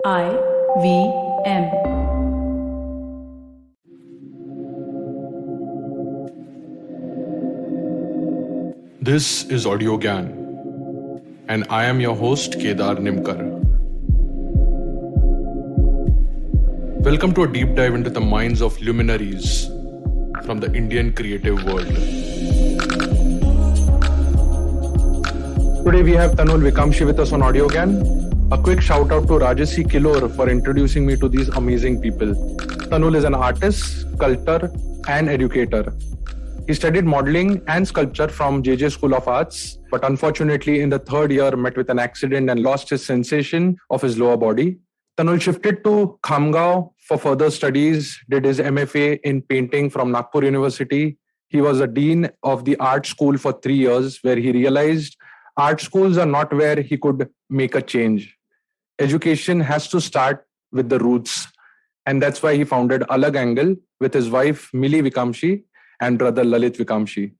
IVM. This is Audio Gyan, and I am your host Kedar Nimkar. Welcome to a deep dive into the minds of luminaries from the Indian creative world. Today we have Tanul Vikamshi with us on Audio Gyan. A quick shout out to Rajasi Kilor for introducing me to these amazing people. Tanul is an artist, sculptor, and educator. He studied modeling and sculpture from JJ School of Arts, but unfortunately in the third year met with an accident and lost his sensation of his lower body. Tanul shifted to Khamgaon for further studies, did his MFA in painting from Nagpur University. He was a dean of the art school for 3 years, where he realized art schools are not where he could make a change. Education has to start with the roots. And that's why he founded Alag Angle with his wife Mili Vikamshi and brother Lalit Vikamshi.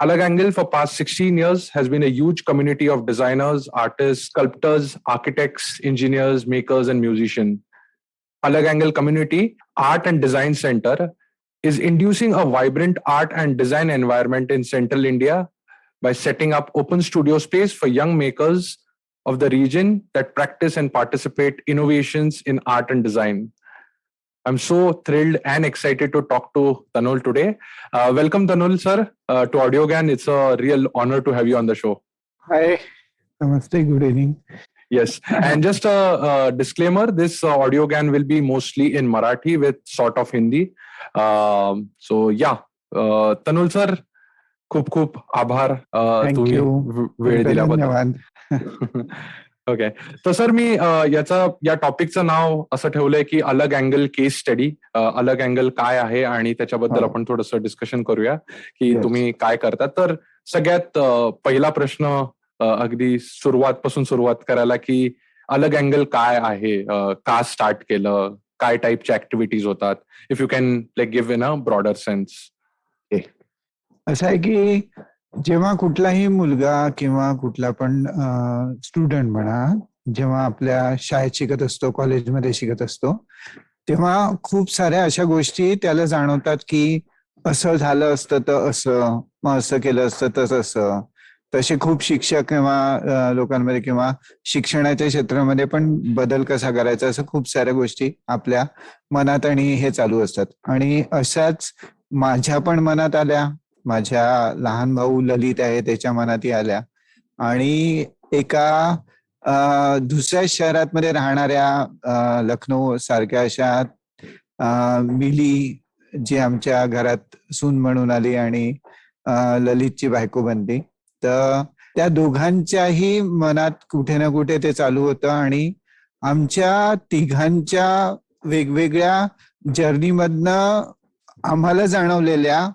Alag Angle for past 16 years has been a huge community of designers, artists, sculptors, architects, engineers, makers, and musicians. Alag Angle Community Art and Design Center is inducing a vibrant art and design environment in central India by setting up open studio space for young makers of the region that practice and participate innovations in art and design. I'm so thrilled and excited to talk to Tanul today. Welcome, Tanul, sir, to Audio Gyan. It's a real honor to have you on the show. Hi. Namaste. Good evening. Yes. And just a disclaimer, this Audio Gyan will be mostly in Marathi with sort of Hindi. Tanul, sir, खूप आभार तुम्ही वेळ दिल्याबद्दल. Okay. तर sir मी या टॉपिकचं नाव असं ठेवलंय की अलग अँगल केस स्टडी. अलग अँगल काय आहे आणि त्याच्याबद्दल आपण थोडंसं डिस्कशन करूया की तुम्ही काय करता. तर सगळ्यात पहिला प्रश्न अगदी सुरुवात करायला की अलग अँगल काय आहे, का स्टार्ट केलं, काय टाईपच्या ऍक्टिव्हिटीज होतात, if you can like give in a broader sense. असं आहे की जेव्हा कुठलाही मुलगा किंवा कुठला पण स्टुडंट म्हणा, जेव्हा आपल्या शाळेत शिकत असतो, कॉलेजमध्ये शिकत असतो, तेव्हा खूप साऱ्या अशा गोष्टी त्याला जाणवतात की असं झालं असतं तर असं, मग असं केलं असतं तर तसं. तसे खूप शिक्षक किंवा लोकांमध्ये किंवा शिक्षणाच्या क्षेत्रामध्ये पण बदल कसा करायचा, असं खूप साऱ्या गोष्टी आपल्या मनात आणि हे चालू असतात. आणि अशाच माझ्या पण मनात आल्या, माझ्या लहान भाऊ ललित आहे त्याच्या मनातही आल्या, आणि एका दुसऱ्या शहरात मध्ये राहणाऱ्या लखनौ सारख्या अशा मिली, जी आमच्या घरात सून म्हणून आली आणि ललितची बायको बनली, तर त्या दोघांच्याही मनात कुठे ना कुठे ते चालू होतं. आणि आमच्या तिघांच्या वेगवेगळ्या जर्नीमधनं आम्हाला जाणवलेल्या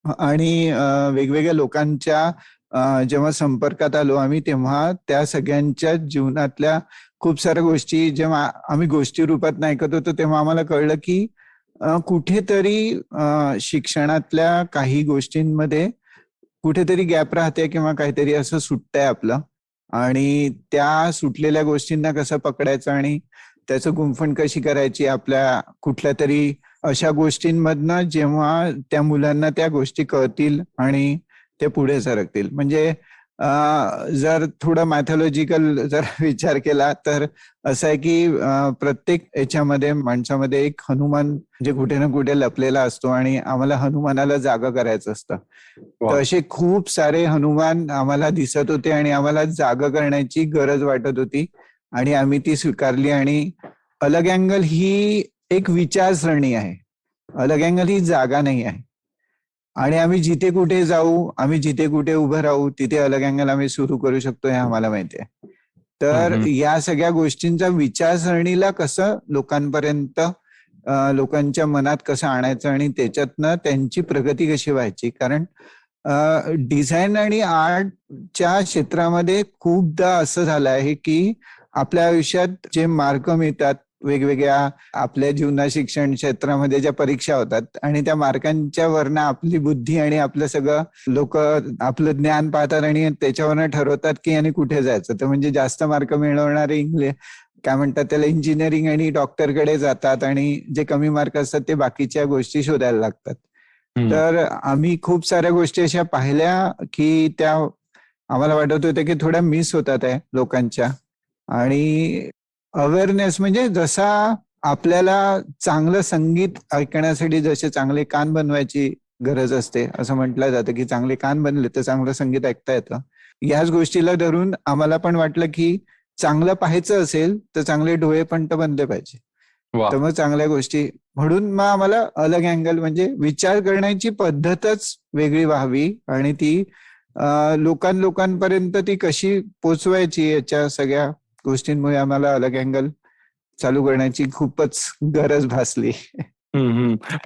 आणि वेगवेगळ्या लोकांच्या जेव्हा संपर्कात आलो आम्ही, तेव्हा त्या सगळ्यांच्या जीवनातल्या खूप साऱ्या गोष्टी जेव्हा आम्ही गोष्टी रूपात ऐकत होतो, तेव्हा आम्हाला कळलं की कुठेतरी शिक्षणातल्या काही गोष्टींमध्ये कुठेतरी गॅप राहते किंवा काहीतरी असं सुटतंय आपलं, आणि त्या सुटलेल्या गोष्टींना कसं पकडायचं आणि त्याचं गुंफण कशी करायची आपल्या कुठल्या तरी अशा गोष्टींमधनं, जेव्हा त्या मुलांना त्या गोष्टी कळतील आणि ते पुढे सरकतील. म्हणजे जर थोडं मॅथॉलॉजिकल जर विचार केला तर असं आहे की प्रत्येक याच्यामध्ये माणसामध्ये एक हनुमान जे कुठे ना कुठे लपलेला असतो, आणि आम्हाला हनुमानाला जागा करायचं असतं. तर असे खूप सारे हनुमान आम्हाला दिसत होते आणि आम्हाला जागा करण्याची गरज वाटत होती, आणि आम्ही ती स्वीकारली. आणि अलग अँगल ही एक विचारसरणी आहे, अलग अँगल ही जागा नाही आहे. आणि आम्ही जिथे कुठे जाऊ, आम्ही जिथे कुठे उभं राहू, तिथे अलग अँगल आम्ही सुरू करू शकतो, हे आम्हाला माहिती आहे. तर या सगळ्या गोष्टींचा विचारसरणीला कसं लोकांपर्यंत, लोकांच्या मनात कसं आणायचं आणि त्याच्यातनं त्यांची प्रगती कशी व्हायची. कारण डिझाईन आणि आर्टच्या क्षेत्रामध्ये खूपदा असं झालं आहे की आपल्या आयुष्यात जे मार्क मिळतात, वेगवेगळ्या आपल्या जीवना शिक्षण क्षेत्रामध्ये ज्या परीक्षा होतात आणि त्या मार्कांच्या वरनं आपली बुद्धी आणि आपलं सगळं लोक आपलं ज्ञान पाहतात आणि त्याच्यावरनं ठरवतात की यांनी कुठे जायचं. तर म्हणजे जास्त मार्क मिळवणारे काय म्हणतात त्याला, इंजिनिअरिंग आणि डॉक्टरकडे जातात आणि जे कमी मार्क असतात ते बाकीच्या गोष्टी शोधायला लागतात. तर आम्ही खूप साऱ्या गोष्टी अशा पाहिल्या की त्या आम्हाला वाटत होत्या की थोड्या मिस होतात आहे लोकांच्या. आणि अवेअरनेस म्हणजे जसा आपल्याला चांगलं संगीत ऐकण्यासाठी जसे चांगले कान बनवायची गरज असते, असं म्हटलं जातं की चांगले कान बनले तर चांगलं संगीत ऐकता येतं. याच गोष्टीला धरून आम्हाला पण वाटलं की चांगलं पाहायचं असेल तर चांगले डोळे पण तर बनले पाहिजे. वा. तर मग चांगल्या गोष्टी म्हणून मग आम्हाला अलग अँगल म्हणजे विचार करण्याची पद्धतच वेगळी व्हावी आणि ती लोकांपर्यंत ती कशी पोचवायची, याच्या सगळ्या गोष्टींमुळे आम्हाला अलग अँगल चालू करण्याची खूपच गरज भासली.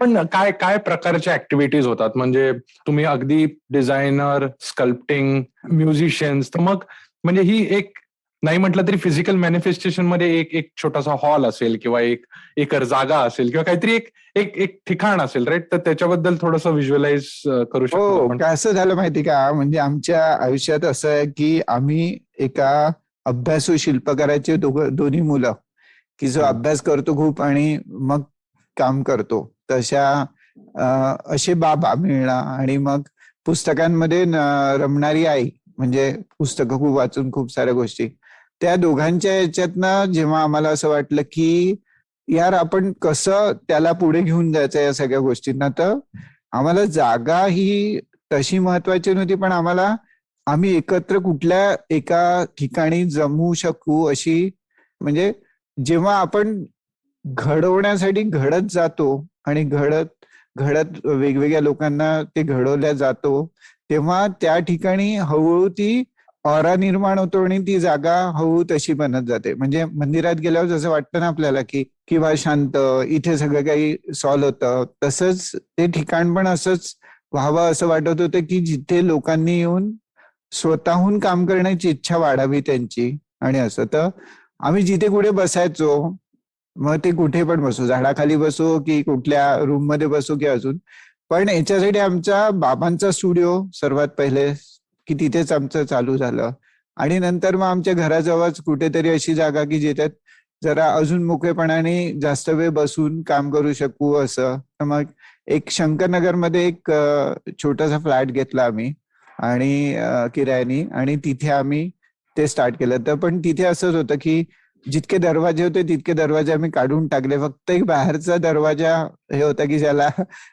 पण काय काय प्रकारच्या ऍक्टिव्हिटीज होतात? म्हणजे तुम्ही अगदी डिझायनर, स्कल्प्टिंग, म्युझिशियन्स, तर मग म्हणजे ही एक नाही म्हटलं तरी फिजिकल मॅनिफेस्टेशन मध्ये एक एक छोटासा हॉल असेल किंवा एक एकर जागा असेल किंवा काहीतरी एक एक एक ठिकाण असेल, राईट? तर त्याच्याबद्दल थोडंसं व्हिज्युअलाइज करू शकतो हो, आपण? कसं झालं माहिती का, म्हणजे आमच्या आयुष्यात असं आहे की आम्ही एका अभ्यासू शिल्पकाराचे दोन्ही मुलं, की जो अभ्यास करतो खूप आणि मग काम करतो, तशा असे बाबा मिळणं आणि मग पुस्तकांमध्ये रमणारी आई, म्हणजे पुस्तकं खूप वाचून खूप साऱ्या गोष्टी, त्या दोघांच्या याच्यातनं जेव्हा आम्हाला असं वाटलं की यार आपण कसं त्याला पुढे घेऊन जायचं या सगळ्या गोष्टींना, तर आम्हाला जागा ही तशी महत्वाची नव्हती, पण आम्ही एकत्र कुठल्या एका ठिकाणी जमू शकू अशी, म्हणजे जेव्हा आपण घडवण्यासाठी घडत जातो आणि घडत घडत वेगवेगळ्या लोकांना ते घडवल्या जातो, तेव्हा त्या ठिकाणी हळूहळू ती ऑरा निर्माण होतो आणि ती जागा हळूहळू तशी बनत जाते. म्हणजे मंदिरात गेल्यावर जसं वाटतं ना आपल्याला की किंवा शांत, इथे सगळं काही सॉल्व्ह होतं, तसंच ते ठिकाण पण असंच व्हावं असं वाटत होतं की जिथे लोकांनी येऊन स्वतःहून काम करण्याची इच्छा वाढावी त्यांची. आणि असं तर आम्ही जिथे कुठे बसायचो, मग ते कुठे पण बसू, झाडाखाली बसू की कुठल्या रूम मध्ये बसू की अजून, पण याच्यासाठी आमच्या बाबांचा स्टुडिओ सर्वात पहिले की तिथेच आमचं चालू झालं. आणि नंतर मग आमच्या घराजवळच कुठेतरी अशी जागा की जिथे जरा अजून मोकळेपणाने जास्त वेळ बसून काम करू शकू असं. तर मग एक शंकरनगरमध्ये एक छोटासा फ्लॅट घेतला आम्ही आणि किरायानी, आणि तिथे आम्ही ते स्टार्ट केलं. तर पण तिथे असंच होतं की जितके दरवाजे होते तितके दरवाजे आम्ही काढून टाकले. फक्त एक बाहेरचा दरवाजा हे होता की ज्याला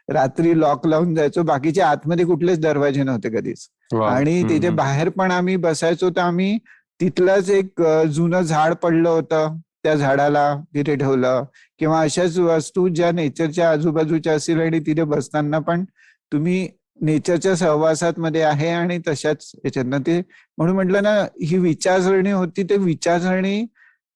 रात्री लॉक लावून जायचो, बाकीचे आतमध्ये कुठलेच दरवाजे नव्हते कधीच. वा. आणि तिथे बाहेर पण आम्ही बसायचो, तर आम्ही तिथलंच एक जुनं झाड पडलं होतं, त्या झाडाला तिथे ठेवलं, किंवा अशाच वस्तू ज्या नेचरच्या आजूबाजूच्या असतील आणि तिथे बसताना पण तुम्ही नेचरच्या सहवासात मध्ये आहे आणि तशाच याच्यातनं ते, म्हणून म्हटलं ना, ही विचारसरणी होती. ते विचारसरणी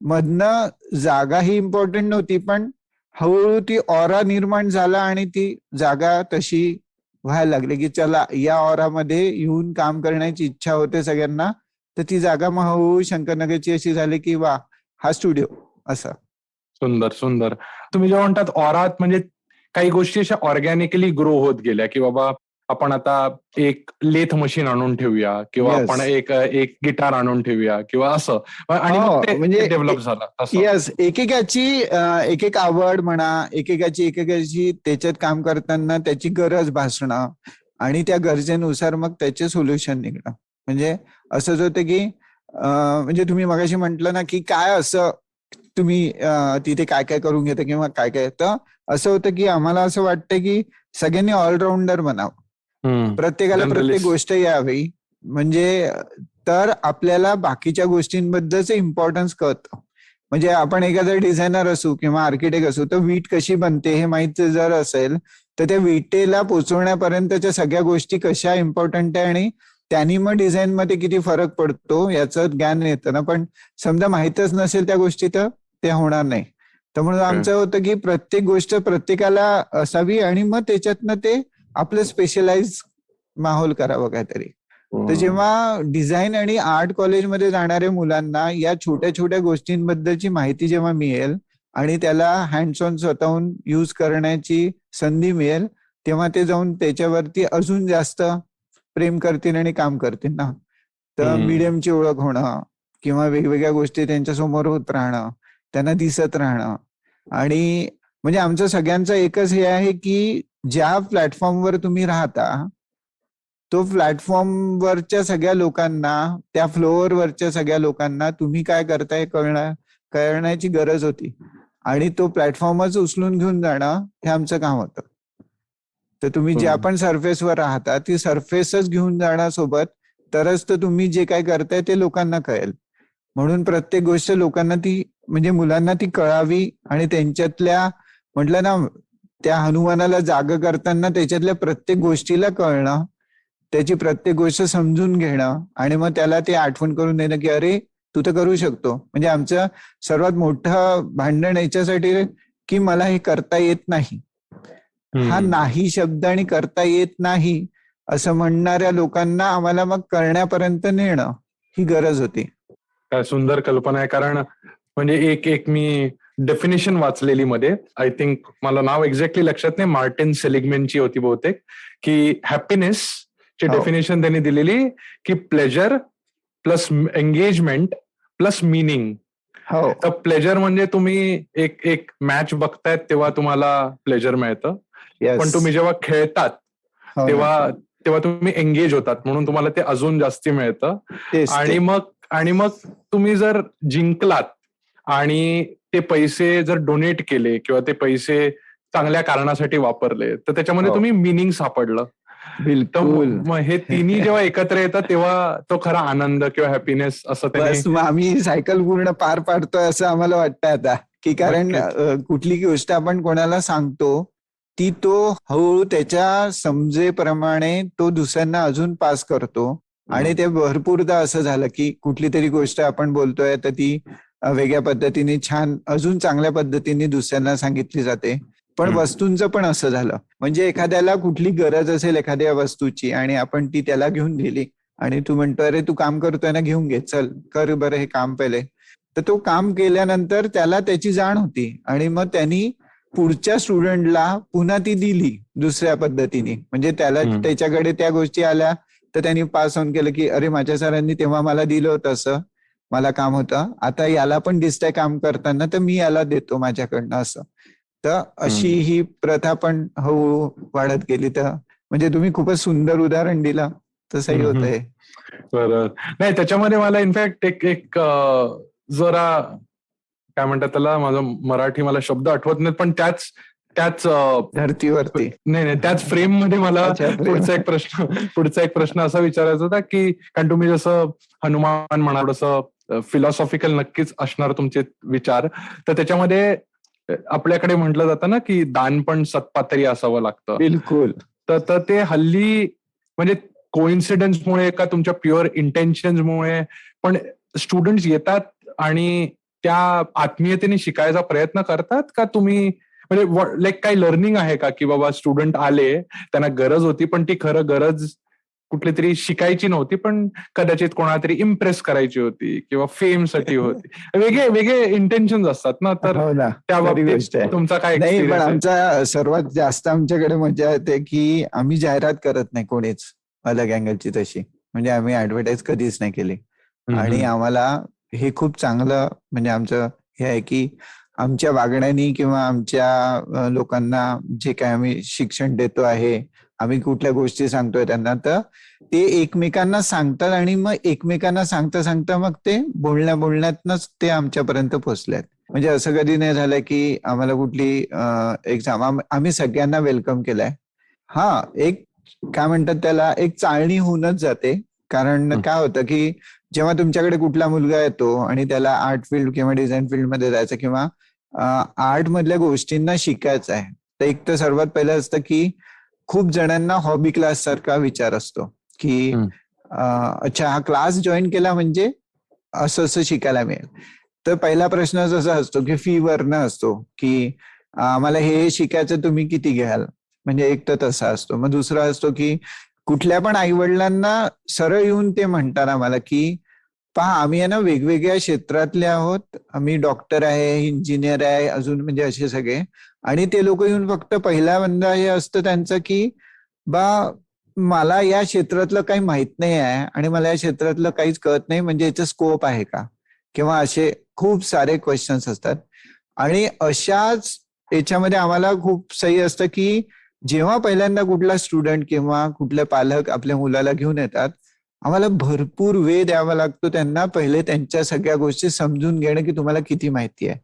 मधनं जागा ही इम्पॉर्टंट नव्हती, पण हळूहळू ती ऑरा निर्माण झाला आणि ती जागा तशी व्हायला लागली की चला या ऑरामध्ये येऊन काम करण्याची इच्छा होते सगळ्यांना. तर ती जागा मग हळूहळू शंकरनगरची अशी झाली की वा, हा स्टुडिओ असा. सुंदर सुंदर. तुम्ही जेव्हा म्हणतात ऑरात, म्हणजे काही गोष्टी अशा ऑर्गॅनिकली ग्रो होत गेल्या की बाबा आपण आता एक लेथ मशीन आणून ठेवूया किंवा आपण येस. एक एक गिटार आणून ठेवूया किंवा असं, आणि मग हो, म्हणजे ते डेव्हलप झालं तसं. येस, एकेकाची एक आवड म्हणा, एकेकाची त्याच्यात काम करताना त्याची गरज भासणं आणि त्या गरजेनुसार मग त्याचे सोल्युशन निघणं. म्हणजे असंच होतं की म्हणजे तुम्ही मगाशी म्हटलं ना की काय असं तुम्ही तिथे काय काय करून घेता किंवा काय काय, तर असं होतं की आम्हाला असं वाटतं की सगळ्यांनी ऑलराऊंडर बनावं, प्रत्येकाला प्रत्येक जनरलिस्ट. गोष्ट यावी, म्हणजे तर आपल्याला बाकीच्या गोष्टींबद्दलच इम्पॉर्टन्स कळतं. म्हणजे आपण एखादा डिझायनर असू किंवा आर्किटेक्ट असू, तर वीट कशी बनते हे माहित जर असेल, तर त्या विटेला पोचवण्यापर्यंतच्या सगळ्या गोष्टी कशा इम्पॉर्टंट आहे आणि त्यांनी मग डिझाईन मध्ये किती फरक पडतो याचं ज्ञान येतं ना. पण समजा माहीतच नसेल त्या गोष्टी, तर ते होणार नाही. तर म्हणून आमचं होतं की प्रत्येक गोष्ट प्रत्येकाला असावी आणि मग त्याच्यातनं ते आपलं स्पेशलाइज माहोल करावं काहीतरी. तर जेव्हा डिझाईन आणि आर्ट कॉलेजमध्ये जाणाऱ्या मुलांना या छोट्या छोट्या गोष्टींबद्दलची माहिती जेव्हा मिळेल आणि त्याला हँड्स ऑन स्वतःहून यूज करण्याची संधी मिळेल, तेव्हा ते जाऊन त्याच्यावरती अजून जास्त प्रेम करतील आणि काम करतील ना. तर मीडियमची ओळख होणं किंवा वेगवेगळ्या गोष्टी त्यांच्या समोर होत राहणं, त्यांना दिसत राहणं. आणि म्हणजे आमचं सगळ्यांचं एकच हे आहे की ज्या प्लॅटफॉर्मवर तुम्ही राहता तो प्लॅटफॉर्मवरच्या सगळ्या लोकांना, त्या फ्लोअरवरच्या सगळ्या लोकांना तुम्ही काय करताय कळण्याची गरज होती. आणि तो प्लॅटफॉर्मच उचलून घेऊन जाणं हे आमचं काम होतं. तर तुम्ही ज्या पण सरफेसवर राहता ती सरफेसच घेऊन जाणं सोबत, तरच तर तुम्ही जे काय करताय ते लोकांना कळेल. म्हणून प्रत्येक गोष्ट लोकांना ती म्हणजे मुलांना ती कळावी आणि त्यांच्यातल्या म्हटलं ना त्या हनुमानाला जाग करताना त्याच्यातल्या प्रत्येक गोष्टीला कळणं, त्याची प्रत्येक गोष्ट समजून घेणं आणि मग त्याला ते आठवण करून देणं की अरे तू तर करू शकतो. म्हणजे आमचं सर्वात मोठं भांडण याच्यासाठी की मला हे करता येत नाही. हा नाही शब्द आणि करता येत नाही असं म्हणणाऱ्या लोकांना आम्हाला मग करण्यापर्यंत नेणं ही गरज होती. काय सुंदर कल्पना आहे. कारण म्हणजे एक एक मी डेफिनेशन वाचलेली मध्ये, आय थिंक मला नाव एक्झॅक्टली लक्षात नाही, मार्टिन सेलिगमॅनची होती बहुतेक, की हॅपीनेस ची डेफिनेशन त्यांनी दिलेली की pleasure plus engagement plus meaning. तर प्लेजर म्हणजे तुम्ही एक एक मॅच बघतायत तेव्हा तुम्हाला प्लेजर मिळतं, पण तुम्ही जेव्हा खेळतात तेव्हा तेव्हा तुम्ही एंगेज होतात म्हणून तुम्हाला ते अजून जास्ती मिळतं. आणि मग तुम्ही जर जिंकलात आणि ते पैसे जर डोनेट केले किंवा ते पैसे चांगल्या कारणासाठी वापरले तर त्याच्यामध्ये तुम्ही मिनिंग सापडलं. बिलकुल. मग हे तिन्ही जेव्हा एकत्र येतात तेव्हा तो खरा आनंद किंवा हॅपीनेस असं बस मग आम्ही सायकल पूर्ण पार पाडतोय असं आम्हाला वाटतं आता. की कारण कुठली गोष्ट आपण कोणाला सांगतो ती तो हळूहळू त्याच्या समजेप्रमाणे तो दुसऱ्यांना अजून पास करतो. आणि ते भरपूरदा असं झालं की कुठली तरी गोष्ट आपण बोलतोय तर ती वेगळ्या पद्धतीने छान अजून चांगल्या पद्धतीने दुसऱ्यांना सांगितली जाते. पण वस्तूंचं पण असं झालं. म्हणजे एखाद्याला कुठली गरज असेल एखाद्या वस्तूची आणि आपण ती त्याला घेऊन दिली आणि तू म्हणतो अरे तू काम करतोय ना, घेऊन घे, चल कर बरं हे काम पहिले. तर तो काम केल्यानंतर त्याला त्याची जाण होती आणि मग त्यांनी पुढच्या स्टुडंटला पुन्हा ती दिली दुसऱ्या पद्धतीने. म्हणजे त्याला त्याच्याकडे त्या गोष्टी आल्या तर त्यांनी पास ऑन केलं की अरे माझ्या सरांनी तेव्हा मला दिलं होतं असं, मला काम होतं, आता याला पण दिसतंय काम करताना तर मी याला देतो माझ्याकडनं असं. तर अशी ही प्रथा पण हळूहळू वाढत गेली. तर म्हणजे तुम्ही खूपच सुंदर उदाहरण दिलं, तसंही होतंय. बरं. नाही त्याच्यामध्ये मला इनफॅक्ट एक एक जरा काय म्हणतात त्याला, माझं मराठी मला शब्द आठवत नाहीत, पण त्याच धर्तीवरती नाही त्याच फ्रेम मध्ये मला पुढचा एक प्रश्न असा विचारायचा होता की कारण तुम्ही जसं हनुमान म्हणाल तसं फिलॉसॉफिकल नक्कीच असणार तुमचे विचार. तर त्याच्यामध्ये आपल्याकडे म्हटलं जातं ना की दान पण सत्पात्री असावं लागतं. बिलकुल. तर ते हल्ली म्हणजे कोइन्सिडन्समुळे का तुमच्या प्युअर इंटेन्शन्समुळे पण स्टुडंट्स येतात आणि त्या आत्मीयतेने शिकायचा प्रयत्न करतात का तुम्ही, म्हणजे लाईक काही लर्निंग आहे का की बाबा स्टुडंट आले त्यांना गरज होती पण ती खरं गरज कुठली तरी शिकायची नव्हती पण कदाचित कोणाला तरी इम्प्रेस करायची होती किंवा फेमसाठी होती, वेगळे वेगळे इंटेन्शन असतात ना. तर त्या बाबतीत तुमचा काय एक्सपिरियन्स? आहे? आमचा सर्वात जास्त आमच्याकडे मजा येते की आम्ही जाहिरात करत नाही कोणीच अलग अँगलची तशी. म्हणजे आम्ही ऍडव्हर्टाईज कधीच नाही केली. आणि आम्हाला हे खूप चांगलं म्हणजे आमचं हे आहे की आमच्या वागण्यानी किंवा आमच्या लोकांना जे काय आम्ही शिक्षण देतो आहे, आम्ही कुठल्या गोष्टी सांगतोय त्यांना, तर ते एकमेकांना सांगतात आणि मग एकमेकांना सांगता सांगता मग ते बोलण्यातनच ते आमच्यापर्यंत पोहोचलेत. म्हणजे असं कधी नाही झालं की आम्हाला कुठली एक्झाम, आम्ही सगळ्यांना वेलकम केलंय. हा एक काय म्हणतात त्याला, एक चाळणी होऊनच जाते. कारण काय होतं की जेव्हा तुमच्याकडे कुठला मुलगा येतो आणि त्याला आर्ट फील्ड किंवा डिझाईन फील्ड मध्ये जायचं किंवा आर्ट मधल्या गोष्टींना शिकायचं आहे, तर एक तर सर्वात पहिलं असतं की खूप जणांना हॉबी क्लास सारखा विचार असतो की अच्छा हा क्लास जॉईन केला म्हणजे असं असं शिकायला मिळेल. तर पहिला प्रश्न असा असतो की फी वरनं असतो की आम्हाला हे शिकायचं तुम्ही किती घ्याल, म्हणजे एक तर तसा असतो. मग दुसरा असतो की कुठल्या पण आई वडिलांना सरळ येऊन ते म्हणतात आम्हाला की पहा आम्ही आहे ना वेगवेगळ्या क्षेत्रातले आहोत, आम्ही डॉक्टर आहे, इंजिनियर आहे, अजून म्हणजे असे सगळे. आणि ते लोक येऊन फक्त पहिला बंदा हे असतं त्यांचं की बा मला या क्षेत्रातलं काही माहित नाही आहे आणि मला या क्षेत्रातलं काहीच कळत नाही, म्हणजे याचं स्कोप आहे का. किंवा असे खूप सारे क्वेश्चन्स असतात. आणि अशाच याच्यामध्ये आम्हाला खूप सही असतं की जेव्हा पहिल्यांदा कुठला स्टुडंट किंवा कुठले पालक आपल्या मुलाला घेऊन येतात, आम्हाला भरपूर वेळ द्यावा लागतो त्यांना, पहिले त्यांच्या सगळ्या गोष्टी समजून घेणं की तुम्हाला किती माहिती आहे.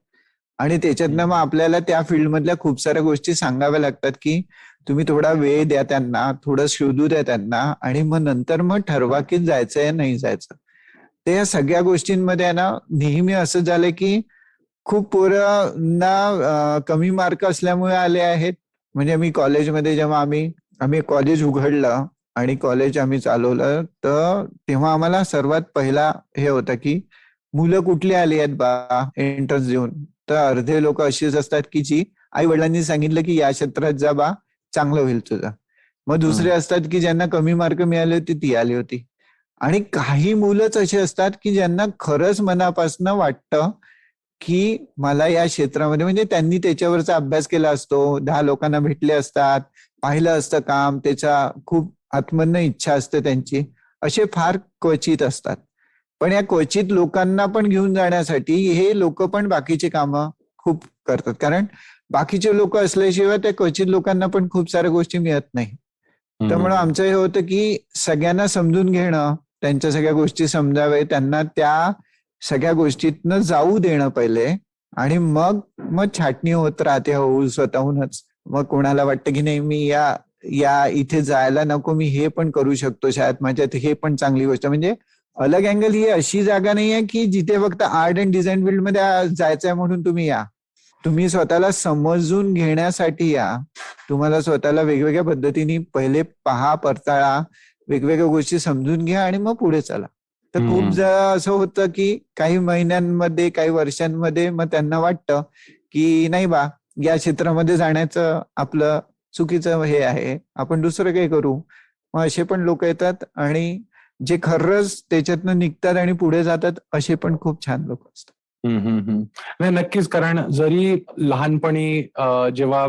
आणि त्याच्यातनं मग आपल्याला त्या फील्डमधल्या खूप साऱ्या गोष्टी सांगाव्या लागतात की तुम्ही थोडा वेळ द्या त्यांना, थोडं शोधू द्या त्यांना, आणि मग नंतर मग ठरवा की जायचंय नाही जायचं. ते या सगळ्या गोष्टींमध्ये आहे ना, नेहमी असं झालं की खूप पोरांना कमी मार्क असल्यामुळे आले आहेत. म्हणजे मी कॉलेजमध्ये जेव्हा आम्ही कॉलेज उघडलं आणि कॉलेज आम्ही चालवलं, तर तेव्हा आम्हाला सर्वात पहिला हे होतं की मुलं कुठली आली आहेत बा एंट्रन्स देऊन. तर अर्धे लोक अशीच असतात की जी आई वडिलांनी सांगितलं की या क्षेत्रात जा बा, चांगलं होईल तुझं. मग दुसरे असतात की ज्यांना कमी मार्क मिळाले होते ती आली होती. आणि काही मुलंच अशी असतात की ज्यांना खरंच मनापासून वाटतं की मला या क्षेत्रामध्ये, म्हणजे त्यांनी त्याच्यावरचा अभ्यास केला असतो, 10 लोकांना भेटले असतात, पाहिलं असतं काम, त्याचा खूप आत्मन्न इच्छा असते त्यांची. असे फार क्वचित असतात. पण या क्वचित लोकांना पण घेऊन जाण्यासाठी हे लोक पण बाकीचे कामं खूप करतात. कारण बाकीचे लोक असल्याशिवाय त्या क्वचित लोकांना पण खूप साऱ्या गोष्टी मिळत नाही. त्यामुळे आमचं हे होतं की सगळ्यांना समजून घेणं, त्यांच्या सगळ्या गोष्टी समजावे, त्यांना त्या सगळ्या गोष्टीतनं जाऊ देणं पहिले, आणि मग मग छाटणी होत राहते हळूहळू स्वतःहूनच. मग कोणाला वाटतं की नाही मी या या इथे जायला नको, मी हे पण करू शकतो शाळेत, माझ्यात हे पण चांगली गोष्ट. म्हणजे अलग अँगल ही अशी जागा नाही आहे की जिथे फक्त आर्ट अँड डिझाईन फील्डमध्ये जायचंय म्हणून तुम्ही या. तुम्ही स्वतःला समजून घेण्यासाठी या. तुम्हाला स्वतःला वेगवेगळ्या पद्धतीने पहिले पहा, पडताळा, वेगवेगळ्या गोष्टी समजून घ्या आणि मग पुढे चला. तर खूप असं होतं की काही महिन्यांमध्ये, काही वर्षांमध्ये मग त्यांना वाटतं की नाही बा, या क्षेत्रामध्ये जाण्याचं आपलं चुकीचं हे आहे, आपण दुसरं काही करू. मग असे पण लोक येतात, आणि जे खरंच त्याच्यातनं निघतात आणि पुढे जातात असे पण खूप छान लोक असतात. नाही, नक्कीच. कारण जरी लहानपणी जेव्हा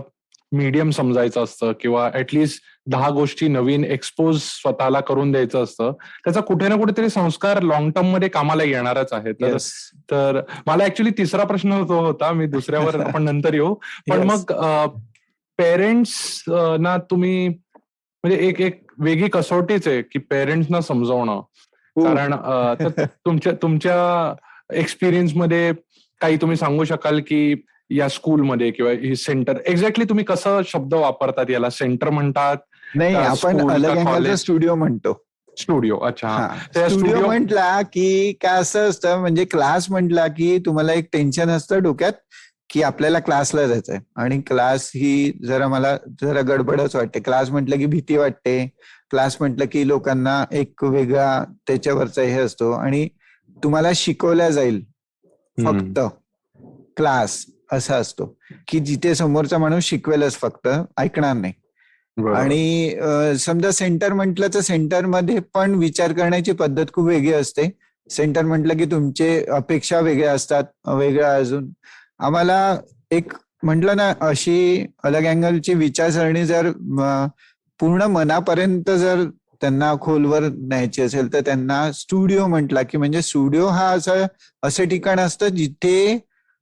मीडियम समजायचं असतं किंवा ऍटलिस्ट 10 गोष्टी नवीन एक्सपोज स्वतःला करून द्यायचं असतं, त्याचा कुठे ना कुठेतरी संस्कार लॉंग टर्म मध्ये कामाला येणारच आहे. तर येस. तर मला ऍक्च्युली तिसरा प्रश्न तो होता, मी दुसऱ्यावर आपण नंतर येऊ. पण येस. मग पेरेंट्स ना तुम्ही, म्हणजे एक एक वेगळी कसोटीच आहे की पेरेंट्सना समजावणं. खूप. कारण तर तुमच्या तुमच्या एक्सपिरियन्स मध्ये काही तुम्ही सांगू शकाल की या स्कूलमध्ये किंवा ही सेंटर, एक्झॅक्टली तुम्ही कसं शब्द वापरतात, याला सेंटर म्हणतात नाही, का आपण स्कूल का अलग अँगलचा कॉलेज? स्टुडिओ म्हणतो. स्टुडिओ, अच्छा. हा, तर या स्टुडिओ स्टुडिओ. म्हटला की काय असं असतं, म्हणजे क्लास म्हटला की तुम्हाला एक टेन्शन असतं डोक्यात की आपल्याला क्लासला जायचंय, आणि क्लास ही मला जरा गडबडच वाटते. क्लास म्हटलं की भीती वाटते. क्लास म्हटलं की लोकांना एक वेगळा त्याच्यावरचा हे असतो, आणि तुम्हाला शिकवल्या जाईल फक्त क्लास असा असतो की जिथे समोरचा माणूस शिकवेलच, फक्त ऐकणार नाही. बरोबर. आणि समजा सेंटर म्हटलं तर सेंटरमध्ये पण विचार करण्याची पद्धत खूप वेगळी असते. सेंटर म्हटलं की तुमचे अपेक्षा वेगळ्या असतात, वेगळ्या अजून. आम्हाला एक म्हटलं ना, अशी अलग अँगलची विचारसरणी जर पूर्ण मनापर्यंत जर त्यांना खोलवर न्यायची असेल, तर त्यांना स्टुडिओ म्हटला की, म्हणजे स्टुडिओ हा असं ठिकाण असतं जिथे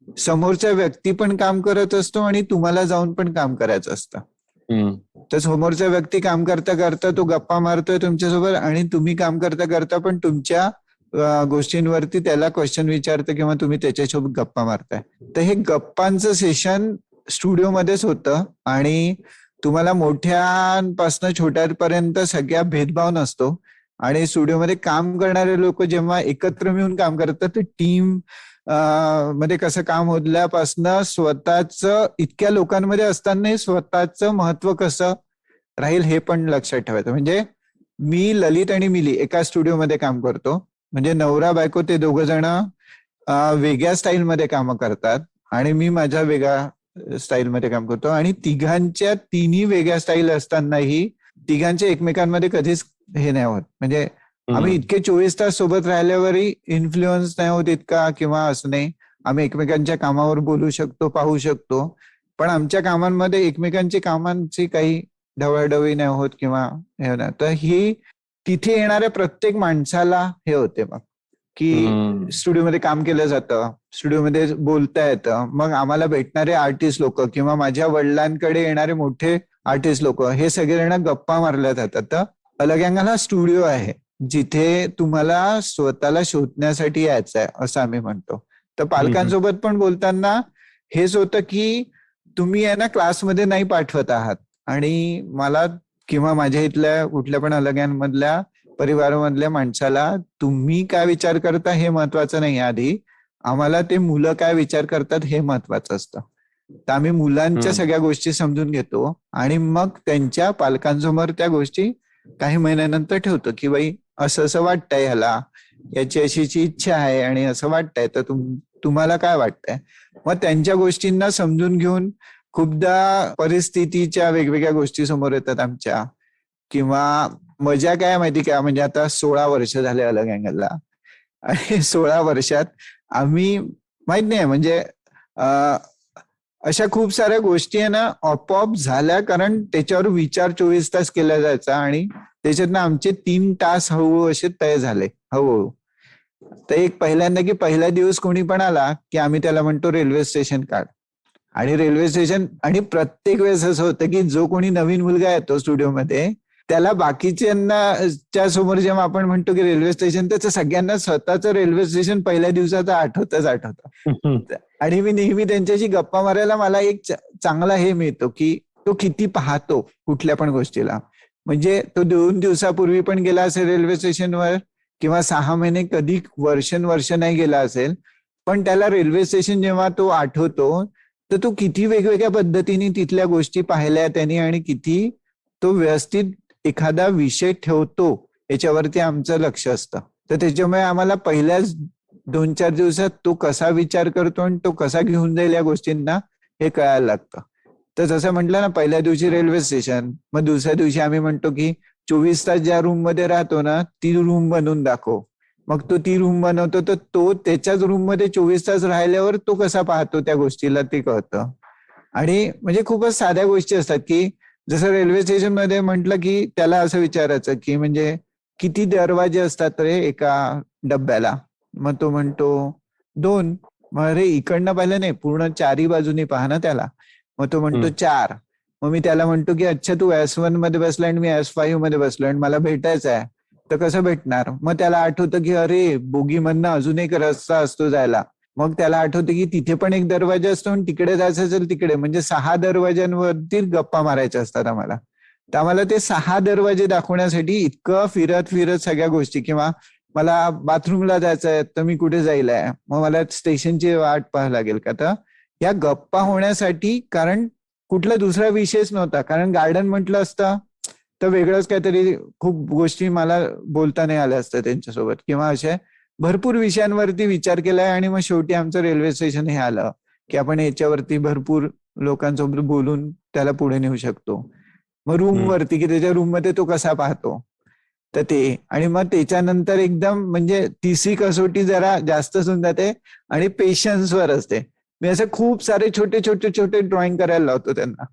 समोरचा व्यक्ती पण काम करत असतो आणि तुम्हाला जाऊन पण काम करायचं असतं. तर समोरचा व्यक्ती काम करता करता तो गप्पा मारतोय तुमच्यासोबत, आणि तुम्ही काम करता करता पण तुमच्या गोष्टींवरती त्याला क्वेश्चन विचारतं किंवा तुम्ही त्याच्यासोबत गप्पा मारताय. तर हे गप्पांचं सेशन स्टुडिओमध्येच होतं, आणि तुम्हाला मोठ्यांपासून छोट्यापर्यंत सगळ्या भेदभाव नसतो. आणि स्टुडिओमध्ये काम करणारे लोक जेव्हा एकत्र मिळून काम करतात, तर टीम मध्ये कसं काम होल्यापासनं स्वतःच इतक्या लोकांमध्ये असतानाही स्वतःचं महत्व कसं राहील हे पण लक्षात ठेवायचं. म्हणजे मी, ललित आणि मिली एका स्टुडिओमध्ये काम करतो. म्हणजे नवरा बायको ते दोघ जण वेगळ्या स्टाईलमध्ये काम करतात, आणि मी माझ्या वेगळ्या स्टाईलमध्ये काम करतो. आणि तिघांच्या तिन्ही वेगळ्या स्टाईल असतानाही तिघांच्या एकमेकांमध्ये कधीच हे नाही होत. म्हणजे आम्ही इतके 24 तास सोबत राहिल्यावरही इन्फ्लुएन्स नाही होत इतका, किंवा असं नाही. आम्ही एकमेकांच्या कामावर बोलू शकतो, पाहू शकतो, पण आमच्या कामांमध्ये एकमेकांची कामांची काही ढवळाढवळी नाही होत किंवा हे नाही. तर ही तिथे येणाऱ्या प्रत्येक माणसाला हे होते मग की स्टुडिओमध्ये काम केलं जातं, स्टुडिओमध्ये बोलता येतं. मग आम्हाला भेटणारे आर्टिस्ट लोक किंवा माझ्या वडिलांकडे येणारे मोठे आर्टिस्ट लोक हे सगळेजण गप्पा मारल्या जातात. तर अलगँगाला स्टुडिओ आहे जिथे तुम्हाला स्वतःला शोधण्यासाठी यायचं आहे असं आम्ही म्हणतो. तर पालकांसोबत पण बोलताना हेच होतं की तुम्ही आहे ना क्लासमध्ये नाही पाठवत आहात, आणि मला किंवा माझ्या इथल्या कुठल्या पण अलग्यांमधल्या परिवारामधल्या माणसाला तुम्ही काय विचार करता हे महत्वाचं नाही, आधी आम्हाला ते मुलं काय विचार करतात हे महत्वाचं असतं. तर आम्ही मुलांच्या सगळ्या गोष्टी समजून घेतो आणि मग त्यांच्या पालकांसमोर त्या गोष्टी काही महिन्यानंतर ठेवतो की बाई असं असं वाटतंय, ह्याला याची अशीची इच्छा आहे आणि असं वाटतंय, तर तुम्हाला काय वाटतंय. मग त्यांच्या गोष्टींना समजून घेऊन खूपदा परिस्थितीच्या वेगवेगळ्या गोष्टी समोर येतात आमच्या. किंवा मजा काय माहिती का, म्हणजे आता 16 वर्ष झाले अलग अँगलला, आणि 16 वर्षात आम्ही माहित नाही म्हणजे अशा खूप साऱ्या गोष्टी आहे ना आपोआप झाल्या, कारण त्याच्यावर विचार 24 तास केला जायचा आणि त्याच्यातनं आमचे 3 तास हळूहळू असे तय झाले हळूहळू. तर एक पहिल्यांदा की पहिला दिवस कोणी पण आला की आम्ही त्याला म्हणतो रेल्वे स्टेशन काढ. आणि रेल्वे स्टेशन, आणि प्रत्येक वेळेस असं होतं की जो कोणी नवीन मुलगा येतो स्टुडिओमध्ये त्याला बाकीच्यांच्या समोर जेव्हा आपण म्हणतो की रेल्वे स्टेशन, त्याचं सगळ्यांना स्वतःचं रेल्वे स्टेशन पहिल्या दिवसाचं आठवतं. आणि मी नेहमी त्यांच्याशी गप्पा मारायला मला एक चांगला हे मिळतो की तो किती पाहतो कुठल्या पण गोष्टीला. म्हणजे तो 2 दिवसापूर्वी पण गेला असेल रेल्वे स्टेशनवर, किंवा 6 महिने कधी वर्ष नाही गेला असेल, पण त्याला रेल्वे स्टेशन जेव्हा तो आठवतो तर तो किती वेगवेगळ्या पद्धतीने तिथल्या गोष्टी पाहिल्या त्यांनी आणि किती तो व्यवस्थित एखादा विषय ठेवतो याच्यावरती आमचं लक्ष असतं. तर त्याच्यामुळे आम्हाला पहिल्याच 2-4 दिवसात तो कसा विचार करतो आणि तो कसा घेऊन जाईल या गोष्टींना हे कळायला लागतं. तर जसं म्हटलं ना, पहिल्या दिवशी रेल्वे स्टेशन, मग दुसऱ्या दिवशी आम्ही म्हणतो की 24 तास ज्या रूम मध्ये राहतो ना ती रूम बनवून दाखव. मग तो ती रूम बनवतो, तर तो त्याच्याच रूम मध्ये 24 तास राहिल्यावर तो कसा पाहतो त्या गोष्टीला ते कळतं. आणि म्हणजे खूपच साध्या गोष्टी असतात की जसं रेल्वे स्टेशन मध्ये म्हटलं की त्याला असं विचारायचं की म्हणजे किती दरवाजे असतात रे एका डब्याला. मग तो म्हणतो 2. मग अरे इकडनं पाहिलं नाही, पूर्ण 4ही बाजूनी पहा ना त्याला. मग तो म्हणतो 4. मग मी त्याला म्हणतो की अच्छा तू S1 मध्ये बसला आणि मी S5 मध्ये बसलो आणि मला भेटायचं आहे, तर कसं भेटणार. मग त्याला आठवतं की अरे बोगीमधनं अजून एक रस्ता असतो जायला. मग त्याला आठवतं की तिथे पण एक दरवाजा असतो आणि तिकडे जायचं असेल तिकडे, म्हणजे 6 दरवाज्यांवरती गप्पा मारायच्या असतात आम्हाला. तर आम्हाला ते 6 दरवाजे दाखवण्यासाठी इतकं फिरत फिरत सगळ्या गोष्टी, किंवा मला बाथरूमला जायचं आहे तर मी कुठे जाईल आहे, मग मला स्टेशनची वाट पाहावी लागेल का. तर या गप्पा होण्यासाठी, कारण कुठला दुसरा विषयच नव्हता, कारण गार्डन म्हटलं असतं तर वेगळंच काहीतरी खूप गोष्टी मला बोलता नाही आल्या असत्या त्यांच्यासोबत, किंवा अशा भरपूर विषयांवरती विचार केलाय. आणि मग शेवटी आमचं रेल्वे स्टेशन हे आलं की आपण याच्यावरती भरपूर लोकांसोबत बोलून त्याला पुढे नेऊ शकतो. मग रूम वरती की त्याच्या रूम मध्ये तो कसा पाहतो, तर ते. आणि मग त्याच्यानंतर एकदम म्हणजे तिसरी कसोटी जरा जास्तच होऊन जाते आणि पेशन्सवर असते. मी असं खूप सारे छोटे छोटे छोटे ड्रॉइंग करायला लावतो त्यांना,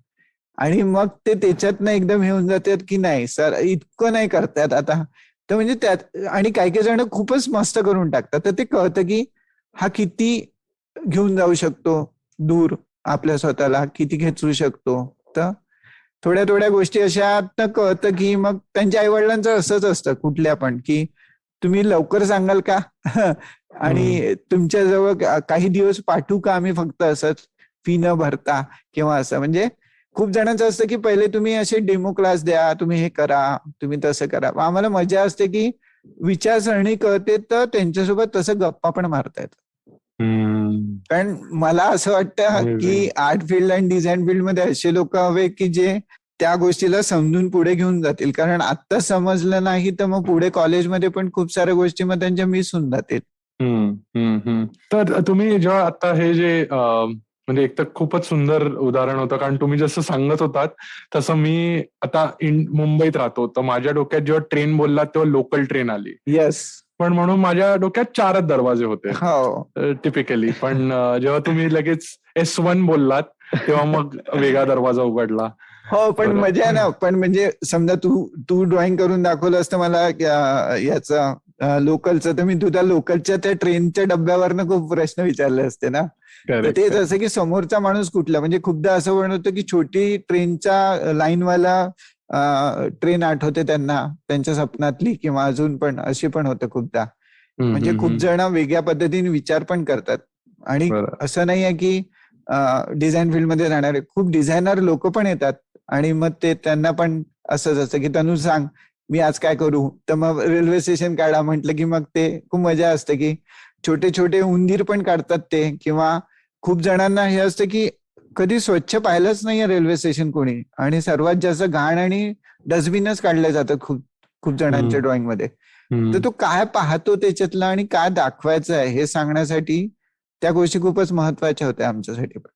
आणि मग ते त्याच्यातनं एकदम हे होऊन जातात की नाही सर इतकं नाही करतात आता. तर म्हणजे त्यात आणि काही काही जण खूपच मस्त करून टाकतात. तर ते कळतं की हा किती घेऊन जाऊ शकतो दूर, आपल्या स्वतःला किती खेचू शकतो. तर थोड्या थोड्या गोष्टी अशा कळतं की मग त्यांच्या आईवडिलांचं असंच असतं कुठल्या पण, की तुम्ही लवकर सांगाल का आणि तुमच्याजवळ काही दिवस पाठवू का आम्ही फक्त असंच फी न भरता, किंवा असं. म्हणजे खूप जणांचं असतं की पहिले तुम्ही असे डेमो क्लास द्या, तुम्ही हे करा, तुम्ही तसं करा. आम्हाला मजा असते की विचारसरणी कळते तर त्यांच्यासोबत तसं गप्पा पण मारतायत. कारण मला असं वाटतं की आर्ट फील्ड आणि डिझाईन फील्ड मध्ये असे लोक हवे की जे त्या गोष्टीला समजून पुढे घेऊन जातील. कारण आता समजलं नाही तर मग पुढे कॉलेजमध्ये पण खूप साऱ्या गोष्टी मग त्यांच्या मिस होऊन जातील. तर तुम्ही जेव्हा आता हे जे म्हणजे एक तर खूपच सुंदर उदाहरण होतं, कारण तुम्ही जसं सांगत होतात तसं मी आता मुंबईत राहतो, तर माझ्या डोक्यात जेव्हा ट्रेन बोललात तेव्हा लोकल ट्रेन आली. येस. पण म्हणून माझ्या डोक्यात 4च दरवाजे होते हो. टिपिकली. पण जेव्हा तुम्ही लगेच S1 बोललात तेव्हा मग वेगळा दरवाजा उघडला. हो, पण मजा आहे ना. पण म्हणजे समजा तू ड्रॉइंग करून दाखवलं असतं मला याचं लोकलचं, तर मी तुझ्या लोकलच्या त्या ट्रेनच्या डब्यावरनं खूप प्रश्न विचारले असते ना. तर करेक्ट. तेच असं की समोरचा माणूस कुठला, म्हणजे खूपदा असं म्हणत की छोटी ट्रेनच्या लाईनवाला ट्रेन आठवते त्यांना, त्यांच्या स्वप्नातली, किंवा अजून पण अशी पण होतं खूपदा. म्हणजे खूप जण वेगळ्या पद्धतीने विचार पण करतात. आणि बरं. असं नाही आहे की डिझाईन फील्डमध्ये राहणारे खूप डिझायनर लोक पण येतात, आणि मग ते त्यांना पण असंच असतं की तनु सांग मी आज काय करू, तर मग रेल्वे स्टेशन काढा म्हटलं की मग ते खूप मजा असते की छोटे छोटे उंदीर पण काढतात ते. किंवा खूप जणांना हे असतं की कधी स्वच्छ पाहिलंच नाहीये रेल्वे स्टेशन कोणी, आणि सर्वात जास्त घाण आणि डस्टबिनच काढले जातात खूप खूप जणांच्या ड्रॉइंग मध्ये. तर तो काय पाहतो त्याच्यातला आणि काय दाखवायचं आहे हे सांगण्यासाठी त्या गोष्टी खूपच महत्वाच्या होत्या आमच्यासाठी पण.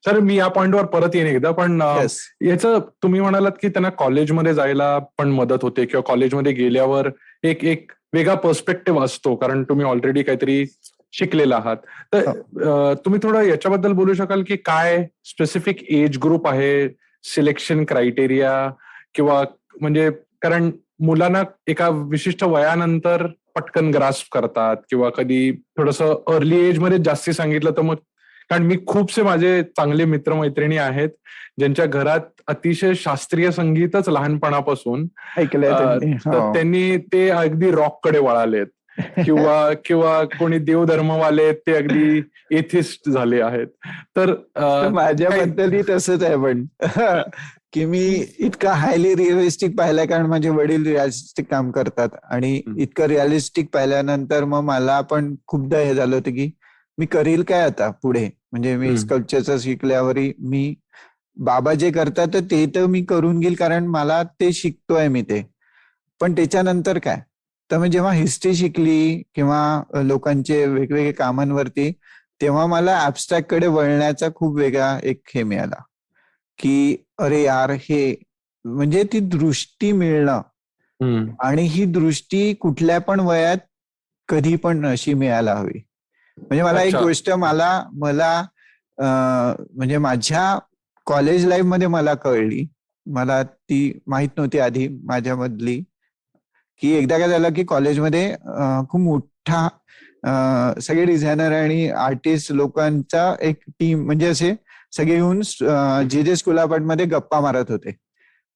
सर, मी या पॉइंटवर परत येईन एकदा, पण येस. याचं तुम्ही म्हणालात की त्यांना कॉलेजमध्ये जायला पण मदत होते, किंवा कॉलेजमध्ये गेल्यावर एक एक वेगळा पर्स्पेक्टिव्ह असतो, कारण तुम्ही ऑलरेडी काहीतरी शिकलेला आहात. तर तुम्ही थोडं याच्याबद्दल बोलू शकाल की काय स्पेसिफिक एज ग्रुप आहे, सिलेक्शन क्रायटेरिया, किंवा म्हणजे कारण मुलांना एका विशिष्ट वयानंतर पटकन ग्रास्प करतात, किंवा कधी थोडंसं अर्ली एज मध्ये जास्ती सांगितलं तर मग, कारण मी खूपसे माझे चांगले मित्रमैत्रिणी आहेत ज्यांच्या घरात अतिशय शास्त्रीय संगीतच लहानपणापासून, ऐकलंय त्यांनी. तर हो. त्यांनी ते अगदी रॉककडे वळालेत, किंवा किंवा कोणी देवधर्मवाले ते अगदी एथिस्ट झाले आहेत. तर तर काही माझ्याबद्दलही तसंच आहे पण की मी इतका हायली रिअलिस्टिक पाहिलंय, कारण माझे वडील रिअलिस्टिक काम करतात, आणि इतकं रिअलिस्टिक पाहिल्यानंतर मग मला पण खूपदा हे झालं होतं की मी करील काय आता पुढे. म्हणजे मी स्कल्पचरचं शिकल्यावरही मी बाबा जे करतात तर ते तर मी करून घेईल, कारण मला ते शिकतोय मी ते. पण त्याच्यानंतर काय, तर मी जेव्हा हिस्ट्री शिकली किंवा लोकांचे वेगवेगळे कामांवरती, तेव्हा मला ऍबस्ट्रॅक्ट कडे वळण्याचा खूप वेगळा एक हे मिळाला की अरे यार, हे म्हणजे ती दृष्टी मिळणं, आणि ही दृष्टी कुठल्या पण वयात कधी पण अशी मिळायला हवी. म्हणजे मला एक अच्छा. गोष्ट मला मला म्हणजे माझ्या कॉलेज लाईफ मध्ये मला कळली, मला ती माहित नव्हती आधी माझ्यामधली, की एकदा काय झालं की कॉलेजमध्ये खूप मोठा सगळे डिझायनर आणि आर्टिस्ट लोकांचा एक टीम, म्हणजे असे सगळे येऊन जे जे स्कूल मध्ये गप्पा मारत होते.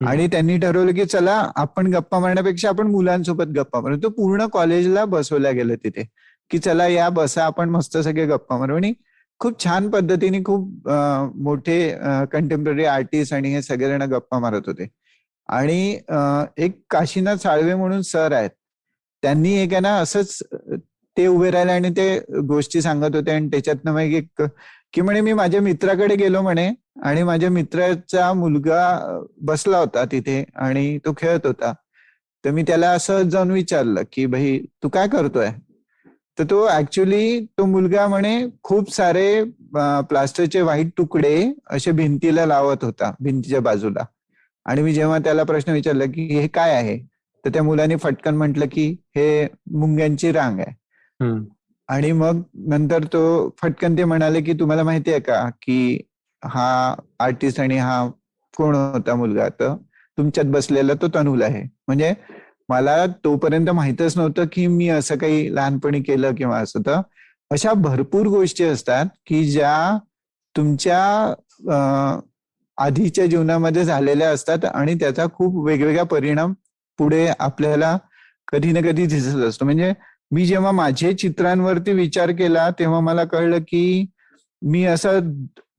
आणि त्यांनी ठरवलं की चला आपण गप्पा मारण्यापेक्षा आपण मुलांसोबत गप्पा मारू. तो पूर्ण कॉलेजला बसवल्या गेलं तिथे की चला या बसा, आपण मस्त सगळे गप्पा मारू. आणि खूप छान पद्धतीने खूप मोठे कंटेम्पररी आर्टिस्ट आणि हे सगळेजण गप्पा मारत होते. आणि एक काशीनाथ साळवे म्हणून सर आहेत, त्यांनी एक आहे ना असंच ते उभे राहिले आणि ते गोष्टी सांगत होते, आणि त्याच्यातनं मग एक की म्हणे मी माझ्या मित्राकडे गेलो म्हणे, आणि माझ्या मित्राचा मुलगा बसला होता तिथे आणि तो खेळत होता. तर मी त्याला असं जाऊन विचारलं की भाई तू काय करतोय. तर तो ऍक्च्युली तो मुलगा म्हणे खूप सारे प्लास्टरचे व्हाईट तुकडे असे भिंतीला लावत होता, भिंतीच्या बाजूला. आणि मी जेव्हा त्याला प्रश्न विचारला की हे काय आहे, तर त्या मुलाने फटकन म्हटलं की हे मुंग्यांची रांग आहे. आणि मग नंतर तो फटकन ते म्हणाले की तुम्हाला माहिती आहे का की हा आर्टिस्ट आणि हा कोण होता मुलगा, तर तुमच्यात बसलेला तो तनुल आहे. म्हणजे मला तोपर्यंत माहितच नव्हतं की मी असं काही लहानपणी केलं किंवा असं. तर अशा भरपूर गोष्टी असतात की ज्या तुमच्या आधीच्या जीवनामध्ये झालेल्या असतात, आणि त्याचा खूप वेगवेगळा परिणाम पुढे आपल्याला कधी ना कधी दिसत असतो. म्हणजे मी जेव्हा माझे चित्रांवरती विचार केला तेव्हा मला कळलं की मी असा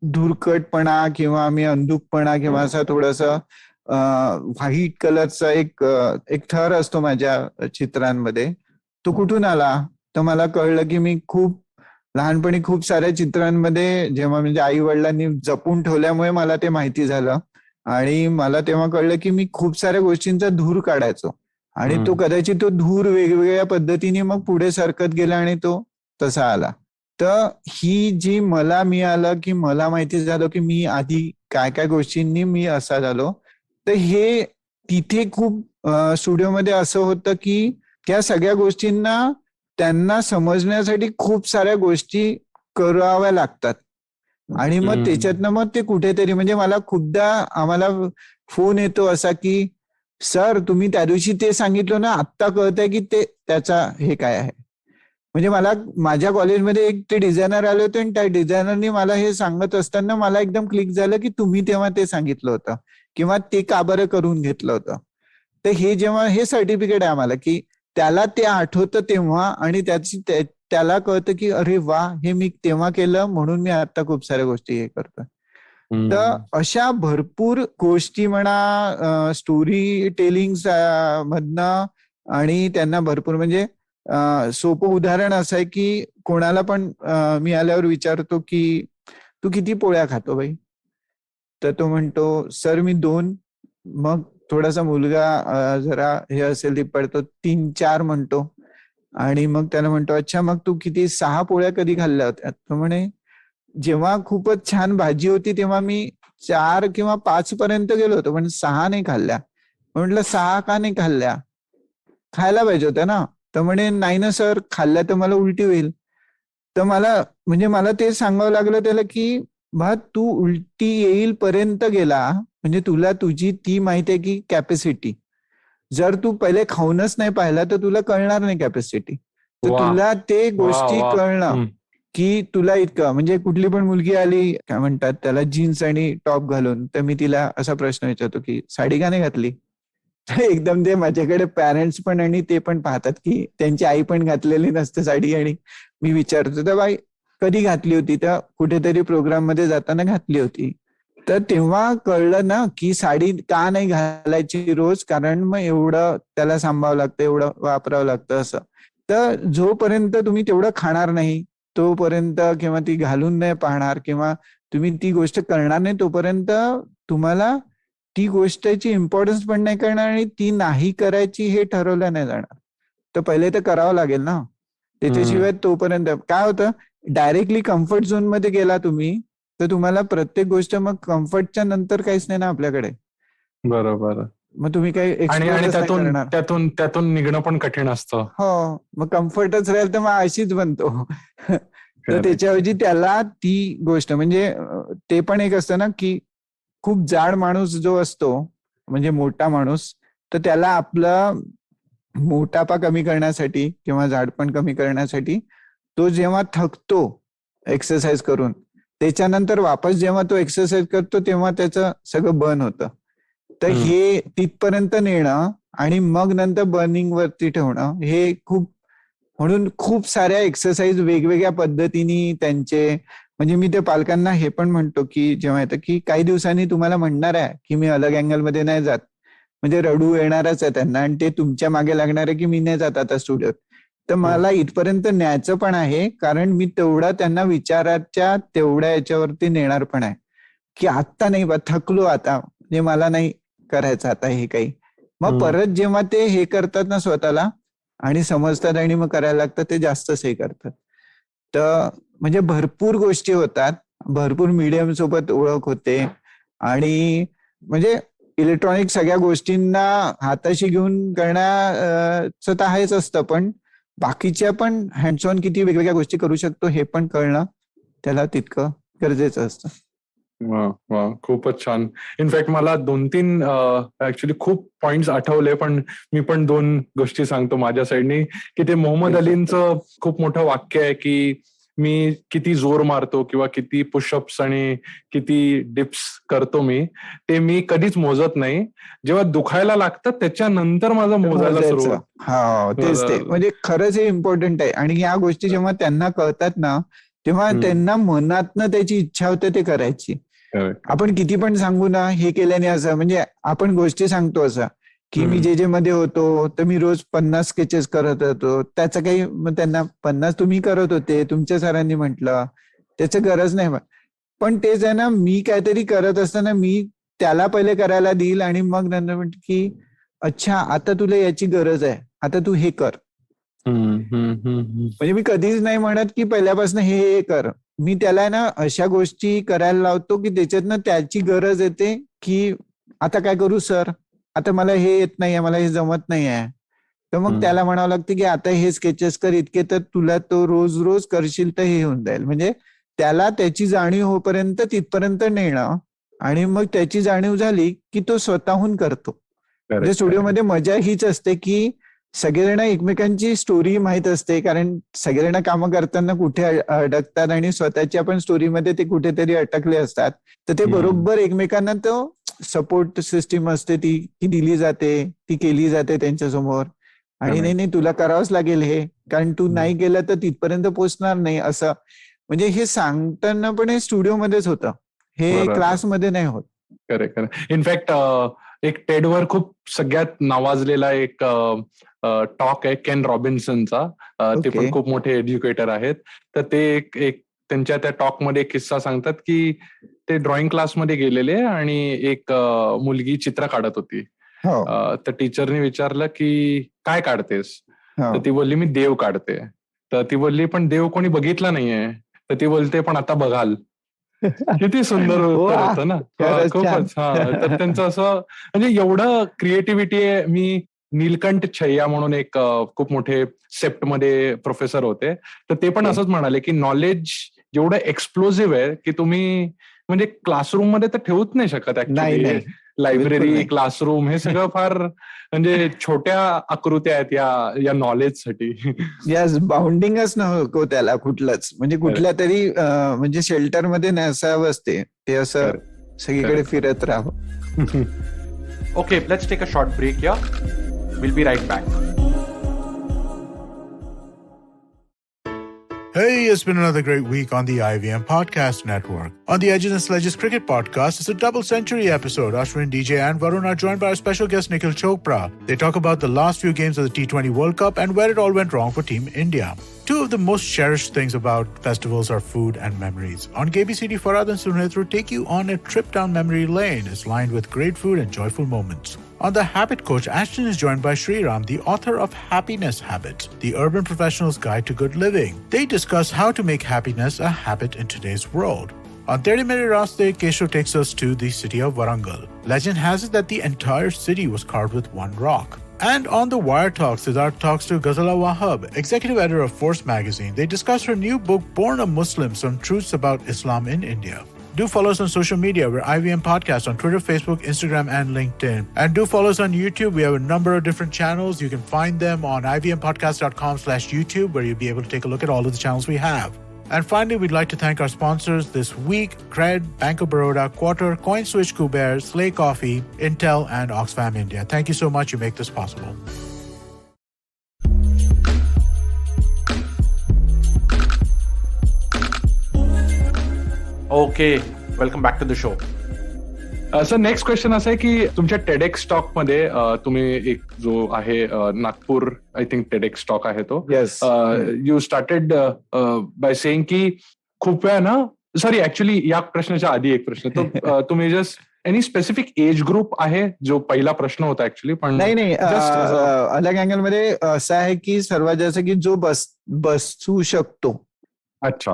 धुरकटपणा किंवा मी अंधुकपणा किंवा असा थोडासा व्हाईट कलरचा एक थर असतो माझ्या चित्रांमध्ये, तो कुठून आला. तर मला कळलं की मी खूप लहानपणी खूप साऱ्या चित्रांमध्ये जेव्हा म्हणजे आई वडिलांनी जपून ठेवल्यामुळे मला ते माहिती झालं, आणि मला तेव्हा कळलं की मी खूप साऱ्या गोष्टींचा धूर काढायचो, आणि तो कदाचित तो धूर वेगवेगळ्या पद्धतीने मग पुढे सरकत गेला आणि तो तसा आला. तर ही जी मला मिळालं की मला माहिती झालं की मी आधी काय काय गोष्टींनी मी असा झालो. तर हे तिथे खूप स्टुडिओमध्ये असं होतं की त्या सगळ्या गोष्टींना त्यांना समजण्यासाठी खूप साऱ्या गोष्टी कराव्या लागतात. आणि मग त्याच्यातनं मग ते कुठेतरी म्हणजे मला खूपदा आम्हाला फोन येतो असा की सर तुम्ही त्या दिवशी ते सांगितलं ना, आत्ता कळतंय की ते त्याचा हे काय आहे. म्हणजे मला माझ्या कॉलेजमध्ये एक ते डिझायनर आले होते आणि त्या डिझायनरनी मला हे सांगत असताना मला एकदम क्लिक झालं की तुम्ही तेव्हा ते सांगितलं होतं किंवा ते का बरं करून घेतलं होतं. तर हे जेव्हा हे सर्टिफिकेट आहे आम्हाला की त्याला ते आठवतं तेव्हा आणि त्याला कळतं की अरे वा, हे मी तेव्हा केलं म्हणून मी आता खूप साऱ्या गोष्टी हे करतोय. तर हम्म. अशा भरपूर गोष्टी म्हणा स्टोरी टेलिंग मधनं, आणि त्यांना भरपूर म्हणजे सोपं उदाहरण असं आहे की कोणाला पण मी आल्यावर विचारतो की तू किती पोळ्या खातो बाई. तर तो म्हणतो सर मी 2. मग थोडासा मुलगा जरा हे असेल ती पडतो 3-4 म्हणतो. आणि मग त्याला म्हणतो अच्छा मग तू किती 6 पोळ्या कधी खाल्ल्या होत्या. तो म्हणे जेव्हा खूपच छान भाजी होती तेव्हा मी 4 किंवा 5 पर्यंत गेलो होतो पण 6 नाही खाल्ल्या. म्हटलं 6 का नाही खाल्ल्या, खायला पाहिजे होत्या ना. तर म्हणे नाही ना सर, खाल्ल्या तर मला उलटी होईल. तर मला म्हणजे मला ते सांगावं लागलं त्याला की बा तू उलटी येईल पर्यंत गेला म्हणजे तुला तुझी ती माहिती आहे की कॅपॅसिटी. जर तू पहिले खाऊनच नाही पाहिला तर तुला कळणार नाही कॅपॅसिटी. तर वा तुला ते वा गोष्टी वा. कळणं हम्म. की तुला इतकं म्हणजे कुठली पण मुलगी आली काय म्हणतात त्याला जीन्स आणि टॉप घालून, तर मी तिला असा प्रश्न विचारतो की साडी का नाही घातली. तर एकदम ते माझ्याकडे पॅरेंट्स पण आणि ते पण पाहतात की त्यांची आई पण घातलेली नसते साडी आणि मी विचारतो तर बाई कधी घातली होती, तर कुठेतरी प्रोग्राम मध्ये जाताना घातली होती. तर तेव्हा कळलं ना की साडी का नाही घालायची रोज, कारण मग एवढं त्याला सांभाळावं लागतं, एवढं वापरावं लागतं असं. तर जोपर्यंत तुम्ही तेवढं खाणार नाही तोपर्यंत किंवा ती घालून नाही पाहणार किंवा तुम्ही ती गोष्ट करणार नाही तोपर्यंत तुम्हाला ती गोष्टची इम्पॉर्टन्स पण नाही करणार आणि ती नाही करायची हे ठरवलं नाही जाणार. तर पहिले तर करावं लागेल ना. हम्म. त्याच्याशिवाय तोपर्यंत काय होतं, डायरेक्टली कम्फर्ट झोन मध्ये गेला तुम्ही तर तुम्हाला प्रत्येक गोष्ट मग कम्फर्टच्या नंतर काहीच नाही ना आपल्याकडे. बरोबर. मग तुम्ही काही आणि आणि एक्सप्लोरच नाही त्यातून करणार. त्यातून त्यातून निघणं पण कठीण असतं. हो, मग कम्फर्टच राहील तर मग अशीच बनतो. तर करेक्ट. त्याच्याऐवजी त्याला ती गोष्ट म्हणजे ते पण एक असतं ना की खूप जाड माणूस जो असतो म्हणजे मोठा माणूस, तर त्याला आपला मोटापा कमी करण्यासाठी किंवा जाडपण कमी करण्यासाठी तो जेव्हा थकतो एक्सरसाइज करून त्याच्यानंतर वापस जेव्हा तो एक्सरसाइज करतो तेव्हा त्याचं सगळं बर्न होतं. तर हम्म. हे तिथपर्यंत नेणं आणि मग नंतर बर्निंग वरती ठेवणं हे खूप, म्हणून खूप साऱ्या एक्सरसाइज वेगवेगळ्या पद्धतीने त्यांचे म्हणजे मी ते पालकांना हे पण म्हणतो की जेव्हा येतं की काही दिवसांनी तुम्हाला म्हणणार आहे की मी अलग अँगलमध्ये नाही जात, म्हणजे रडू येणारच आहे त्यांना आणि ते तुमच्या मागे लागणार आहे की मी नाही जात आता स्टुडिओत. तर हम्म. मला इथपर्यंत न्यायचं पण आहे कारण मी तेवढा त्यांना विचाराच्या तेवढ्या याच्यावरती नेणार पण आहे की आत्ता नाही बा थकलो आता म्हणजे मला नाही करायचं आता हे काही. मग हम्म. परत जेव्हा ते हे करतात ना स्वतःला आणि समजतात आणि मग करायला लागतात ते जास्तच हे करतात. तर म्हणजे भरपूर गोष्टी होतात, भरपूर मीडियम सोबत ओळख होते आणि म्हणजे इलेक्ट्रॉनिक सगळ्या गोष्टींना हाताशी घेऊन करण्याचं तर आहेच असतं, पण बाकीच्या पण हँड्स ऑन किती वेगवेगळ्या गोष्टी करू शकतो हे पण कळणं त्याला तितकं गरजेचं असतं. वा वा, खूपच छान. इनफॅक्ट मला 2-3 ऍक्च्युली खूप पॉइंट्स आठवले, पण मी पण 2 गोष्टी सांगतो माझ्या साईडनी. की ते मोहम्मद अलींचं खूप मोठं वाक्य आहे की मी किती जोर मारतो किंवा किती पुशअप्स आणि किती डिप्स करतो ते मी कधीच मोजत नाही. जेव्हा दुखायला लागतं त्याच्यानंतर माझं तर मोजायला मोजायचं. सुरुवात. हा तेच ते म्हणजे खरंच हे इम्पॉर्टंट आहे आणि या गोष्टी जेव्हा त्यांना कळतात ना तेव्हा हम्म. त्यांना मनातनं त्याची इच्छा होते ते करायची. Correct. आपण किती पण सांगू ना हे केल्याने असं म्हणजे आपण गोष्टी सांगतो असं की मी हम्म. जे मध्ये होतो तर मी रोज 50 स्केचेस करत होतो, त्याचं काही मग त्यांना 50 तुम्ही करत होते तुमच्या सरांनी म्हटलं त्याचं गरज नाही. पण तेच आहे ना, मी काहीतरी करत असताना मी त्याला पहिले करायला देईल आणि मग नंतर म्हणत की अच्छा आता तुला याची गरज आहे आता तू हे कर. हम्म. हम्म. हम्म. म्हणजे मी कधीच नाही म्हणत की पहिल्यापासून हे कर. मी त्याला ना अशा गोष्टी करायला लावतो की त्याच्यातनं त्याची गरज येते की आता काय करू सर, आता मला हे येत नाहीये, मला हे जमत नाहीये. तर मग हम्म. त्याला म्हणावं लागतं की आता हे स्केचेस कर इतके तर तुला तो रोज रोज करशील तर हे होऊन जाईल. म्हणजे त्याला त्याची जाणीव होईपर्यंत तिथपर्यंत नेणं आणि मग त्याची जाणीव झाली की तो स्वतःहून करतो. म्हणजे स्टुडिओमध्ये मजा हीच असते की सगळेजण एकमेकांची स्टोरी माहित असते, कारण सगळेजण कामं करताना कुठे अडकतात आणि स्वतःच्या पण स्टोरीमध्ये ते कुठेतरी अटकले असतात. तर ते बरोबर एकमेकांना तो सपोर्ट सिस्टीम असते ती दिली जाते, ती केली जाते त्यांच्यासमोर. आणि नाही नाही तुला करावंच लागेल हे, कारण तू नाही केलं तर तिथपर्यंत पोहोचणार नाही असं. म्हणजे हे सांगताना पण हे स्टुडिओमध्येच होतं, हे क्लासमध्ये नाही होत. करेक्ट. इनफॅक्ट एक टेडवर खूप सगळ्यात नावाजलेला एक टॉक आहे केन रॉबिन्सनचा. ते पण खूप मोठे एज्युकेटर आहेत. तर ते एक त्यांच्या त्या टॉकमध्ये एक किस्सा सांगतात की ते ड्रॉइंग क्लासमध्ये गेलेले आणि एक मुलगी चित्र काढत होती. तर टीचरने विचारलं की काय काढतेस? तर ती बोलली मी देव काढते. तर ती बोलली पण देव कोणी बघितला नाहीये. तर ती बोलते पण आता बघाल. किती सुंदर उत्तर होतं ना. खूपच. तर त्यांचं असं म्हणजे एवढं क्रिएटिव्हिटी आहे. मी नीलकंठ छैया म्हणून एक खूप मोठे सेप्टमध्ये प्रोफेसर होते. तर ते पण असंच म्हणाले की नॉलेज एवढं एक्सप्लोजिव्ह आहे की तुम्ही म्हणजे क्लासरूम मध्ये तर ठेवूच नाही शकत ऍक्च्युली. लायब्ररी, क्लासरूम हे सगळं फार म्हणजे छोट्या आकृत्या आहेत या नॉलेजसाठी. यस, बाउंडिंगच नको त्याला कुठलंच. म्हणजे कुठल्या तरी म्हणजे शेल्टरमध्ये नसावं असते ते, असं सगळीकडे फिरत राहावं. Okay, let's take a short break here. We'll be right back. Hey, it's been another great week on the IVM Podcast Network. On the Edges and Sledges Cricket Podcast, it's a double century episode. Ashwin, DJ, and Varun are joined by our special guest Nikhil Chopra. They talk about the last few games of the T20 World Cup and where it all went wrong for Team India. Two of the most cherished things about festivals are food and memories. On KBCD, Farad and Sunitru take you on a trip down memory lane. It's lined with great food and joyful moments. On The Habit Coach, Ashton is joined by Sriram, the author of Happiness Habits, the Urban Professional's Guide to Good Living. They discuss how to make happiness a habit in today's world. On 30 Minute Raste, Keshav takes us to the city of Warangal. Legend has it that the entire city was carved with one rock. And on The Wire Talks, Siddharth talks to Ghazala Wahab, executive editor of Force magazine. They discuss her new book, Born a Muslim, Some Truths About Islam in India. Do follow us on social media. We're IVM Podcast on Twitter, Facebook, Instagram, and LinkedIn. And do follow us on YouTube. We have a number of different channels. You can find them on ivmpodcast.com/YouTube, where you'll be able to take a look at all of the channels we have. And finally, we'd like to thank our sponsors this week: Cred, Bank of Baroda, Quarter, CoinSwitch, Kuber, Slay Coffee, Intel, and Oxfam India. Thank you so much. You make this possible. Okay, welcome back to the show. Sir next question असं आहे की तुमच्या TEDx talk मध्ये तुम्ही एक जो आहे Nagpur I think TEDx talk आहे तो, यू स्टार्टेड बाय सेइंग की खूप वेळा ना, सॉरी ऍक्च्युली या प्रश्नाच्या आधी एक प्रश्न तो तुम्ही just any specific age group आहे जो पहिला प्रश्न होता ऍक्च्युली, पण नाही अलग अँगल मध्ये असं आहे की सर्वात जास्त की जो बसू शकतो. अच्छा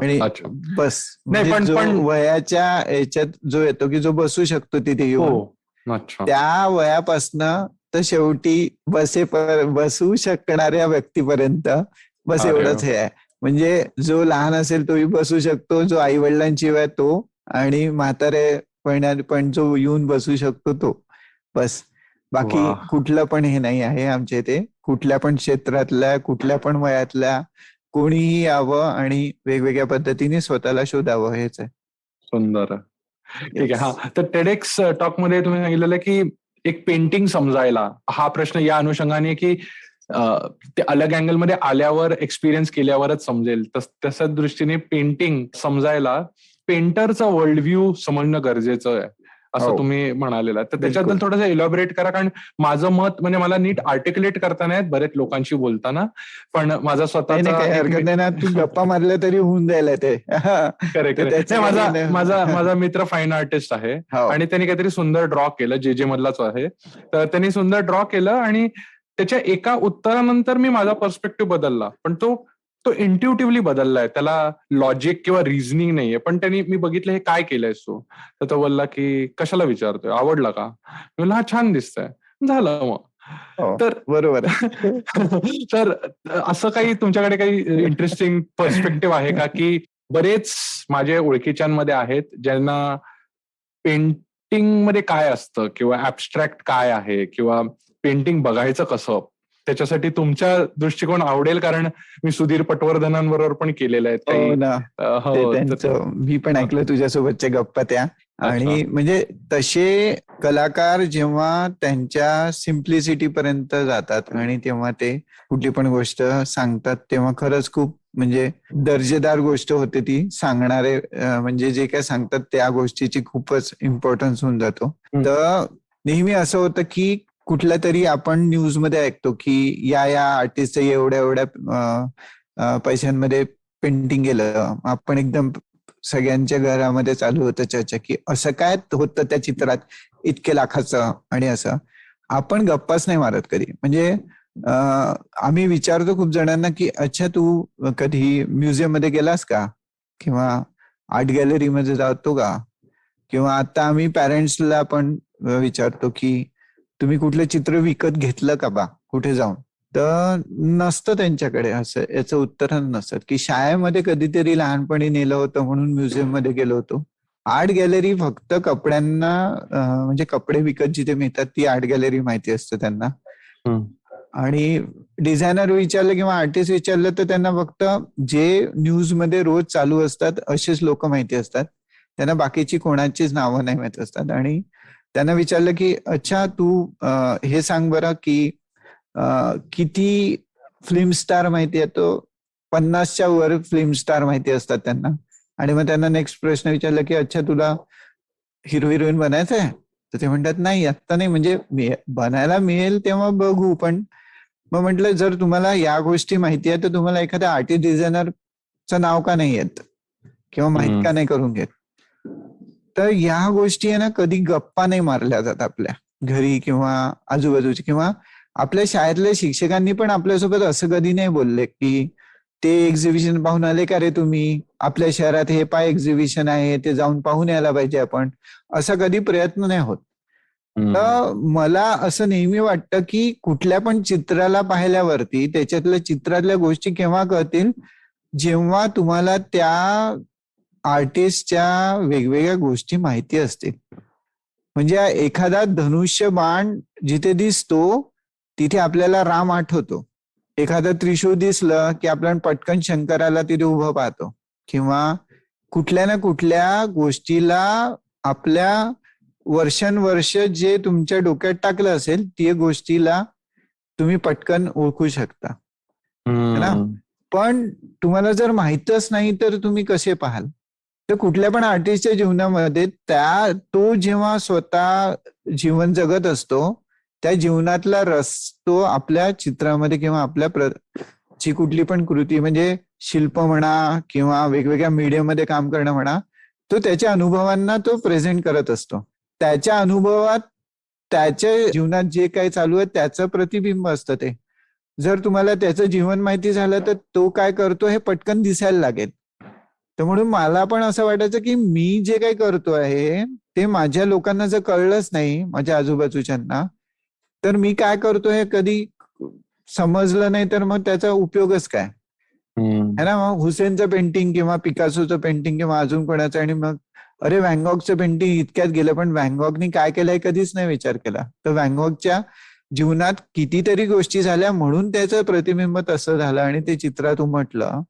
बस नाही, पण वयाच्या याच्यात जो येतो की जो बसू शकतो तिथे येऊन, त्या वयापासनं तर शेवटी बसू शकणाऱ्या व्यक्तीपर्यंत बस एवढंच हे आहे. म्हणजे जो लहान असेल तोही बसू शकतो, जो आई वडिलांची वय तो, आणि म्हातारे पण जो येऊन बसू शकतो तो. बस बाकी कुठलं पण हे नाही आहे आमच्या इथे. कुठल्या पण क्षेत्रातल्या, कुठल्या पण वयातल्या कोणीही यावं आणि वेगवेगळ्या पद्धतीने स्वतःला शोधावं, हेच आहे. सुंदर, ठीक आहे. हा, तर टेडेक्स टॉक मध्ये तुम्ही सांगितलेलं की एक पेंटिंग समजायला, हा प्रश्न या अनुषंगाने की ते अलग अँगल मध्ये आल्यावर एक्सपिरियन्स केल्यावरच समजेल, तसंच दृष्टीने पेंटिंग समजायला पेंटरचा वर्ल्ड व्ह्यू समजणं गरजेचं आहे असं तुम्ही म्हणालेलं. तर त्याच्याबद्दल थोडंसं इलॉबरेट करा, कारण माझं मत म्हणजे मला नीट आर्टिक्युलेट करताना येत बरेच लोकांशी बोलताना, पण माझा स्वतःचा तू गप्पा मारल्या तरी होऊन जायला ते. करेक्ट. माझा मित्र फाईन आर्टिस्ट आहे आणि त्यांनी काहीतरी सुंदर ड्रॉ केलं, जे मधलाच आहे. तर त्यांनी सुंदर ड्रॉ केलं आणि त्याच्या एका उत्तरानंतर मी माझा पर्स्पेक्टिव्ह बदलला, पण तो इंट्युटिव्हली बदललाय. त्याला लॉजिक किंवा रिझनिंग नाहीये, पण त्यांनी, मी बघितलं हे काय केलंय तू, तर तो बोलला की कशाला विचारतोय, आवडला का? मी बोलला हा छान दिसतंय, झालं मग. तर बरोबर. तर असं काही तुमच्याकडे काही इंटरेस्टिंग पर्स्पेक्टिव्ह आहे का, की बरेच माझे ओळखीच्यांमध्ये आहेत ज्यांना पेंटिंग मध्ये काय असतं किंवा ऍबस्ट्रॅक्ट काय आहे किंवा पेंटिंग बघायचं कसं, त्याच्यासाठी तुमच्या दृष्टिकोन आवडेल, कारण मी सुधीर पटवर्धनांबरोबर पण केलेलं आहे काही. हो ना, ते हो त्यांचं मी पण ऐकलं तुझ्यासोबतच्या गप्पा त्या. आणि म्हणजे तसे कलाकार जेव्हा त्यांच्या सिम्प्लिसिटी पर्यंत जातात आणि तेव्हा ते कुठली पण गोष्ट सांगतात, तेव्हा खरंच खूप म्हणजे दर्जेदार गोष्ट होते ती. सांगणारे म्हणजे जे काय सांगतात त्या गोष्टीची खूपच इम्पॉर्टन्स होऊन जातो. तर नेहमी असं होतं की कुठल्या तरी आपण न्यूज मध्ये ऐकतो की या आर्टिस्ट एवढ्या एवढ्या पैशांमध्ये पेंटिंग केलं. आपण एकदम सगळ्यांच्या घरामध्ये चालू होतं चर्चा की असं काय होतं त्या चित्रात इतके लाखाचं, आणि असं आपण गप्पाच नाही मारत कधी. म्हणजे आम्ही विचारतो खूप जणांना की अच्छा तू कधी म्युझियम मध्ये गेलास का, किंवा आर्ट गॅलरीमध्ये जातो का, किंवा आता आम्ही पॅरेंट्सला पण विचारतो की तुम्ही कुठलं चित्र विकत घेतलं का बा कुठे जाऊन. तर नसतं त्यांच्याकडे असं याचं उत्तर नसतं की शाळेमध्ये कधीतरी लहानपणी नेलं होतं म्हणून म्युझियम मध्ये गेलो होतो. आर्ट गॅलरी फक्त कपड्यांना म्हणजे कपडे विकत जिथे मिळतात ती आर्ट गॅलरी माहिती असतं त्यांना. आणि डिझायनर विचारलं किंवा आर्टिस्ट विचारलं तर त्यांना फक्त जे न्यूज मध्ये रोज चालू असतात असेच लोक माहिती असतात. त्यांना बाकीची कोणाचीच नावं नाही माहित असतात. आणि त्यांना विचारलं की अच्छा तू हे सांग बरं की किती फिल्म स्टार माहिती आहे, तो 50च्या वर फिल्म स्टार माहिती असतात त्यांना. आणि मग त्यांना नेक्स्ट प्रश्न विचारला की अच्छा तुला हिरो हिरोईन बनायचं आहे, तर ते म्हणतात नाही आत्ता नाही, म्हणजे बनायला मिळेल तेव्हा बघू. पण मग म्हटलं जर तुम्हाला या गोष्टी माहिती आहे तर तुम्हाला एखाद्या आर्टिस्ट डिझायनरचं नाव का नाही येत किंवा माहित का नाही करून घेत. तर या गोष्टी आहे ना कधी गप्पा नाही मारल्या जात आपल्या घरी किंवा आजूबाजूची, किंवा आपल्या शाळेतल्या शिक्षकांनी पण आपल्यासोबत असं कधी नाही बोलले की ते एक्झिबिशन पाहून आले का रे तुम्ही, आपल्या शहरात हे पाय एक्झिबिशन आहे ते जाऊन पाहून यायला पाहिजे आपण, असा कधी प्रयत्न नाही होत. तर मला असं नेहमी वाटतं की कुठल्या पण चित्राला पाहिल्यावरती त्याच्यातल्या चित्रातल्या गोष्टी केव्हा कळतील, जेव्हा तुम्हाला त्या आर्टिस्टच्या वेगवेगळ्या गोष्टी माहिती असतील. म्हणजे एखादा धनुष्य बाण जिथे दिसतो तिथे आपल्याला राम आठवतो. एखादं त्रिशूळ दिसलं की आपण पटकन शंकराला तिथे उभं पाहतो. किंवा कुठल्या ना कुठल्या गोष्टीला आपल्या वर्षानुवर्ष जे तुमच्या डोक्यात टाकलं असेल ती गोष्टीला तुम्ही पटकन ओळखू शकता, है ना. पण तुम्हाला जर माहितच नाही तर तुम्ही कसे पाहाल. तर कुठल्या पण आर्टिस्टच्या जीवनामध्ये तो जेव्हा स्वतः जीवन जगत असतो त्या जीवनातला रस तो आपल्या चित्रामध्ये किंवा आपल्या ची कुठली पण कृती म्हणजे शिल्प म्हणा किंवा वेगवेगळ्या मीडियामध्ये काम करणं म्हणा, तो त्याच्या अनुभवांना तो प्रेझेंट करत असतो. त्याच्या अनुभवात त्याच्या जीवनात जे काही चालू आहे त्याचं प्रतिबिंब असतं ते. जर तुम्हाला त्याचं जीवन माहिती झालं तर तो काय करतो हे पटकन दिसायला लागेल. तर म्हणून मला पण असं वाटायचं की मी जे काही करतो आहे ते माझ्या लोकांना जर कळलंच नाही, माझ्या आजूबाजूच्यांना, तर मी काय करतो हे कधी समजलं नाही तर मग त्याचा उपयोगच काय है ना. मग हुसेनचं पेंटिंग किंवा पिकासोचं पेंटिंग किंवा अजून कोणाचं, आणि मग अरे व्हॅनगॉगचं पेंटिंग इतक्यात गेलं, पण व्हॅनगॉगनी काय केलंय कधीच नाही विचार केला. तर व्हॅनगॉगच्या जीवनात कितीतरी गोष्टी झाल्या म्हणून त्याचं प्रतिबिंब तसं झालं आणि ते चित्रात उमटलं.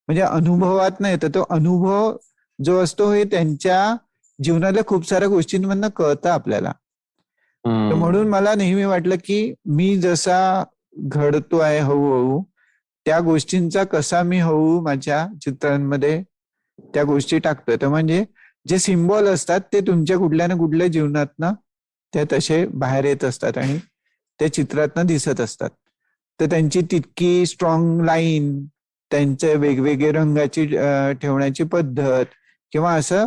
म्हणजे अनुभवात नाही तर तो अनुभव जो असतो हे त्यांच्या जीवनातल्या खूप साऱ्या गोष्टींमधनं कळतं आपल्याला. तर म्हणून मला नेहमी वाटलं की मी जसा घडतो आहे हळूहळू त्या गोष्टींचा कसा मी हळूहळू माझ्या चित्रांमध्ये त्या गोष्टी टाकतोय. तर म्हणजे जे सिम्बॉल असतात ते तुमच्या कुठल्या ना कुठल्या जीवनातनं ते तसे बाहेर येत असतात आणि त्या चित्रातनं दिसत असतात. तर त्यांची तितकी स्ट्रॉंग लाईन, त्यांचे वेगवेगळे रंगाची ठेवण्याची पद्धत किंवा असं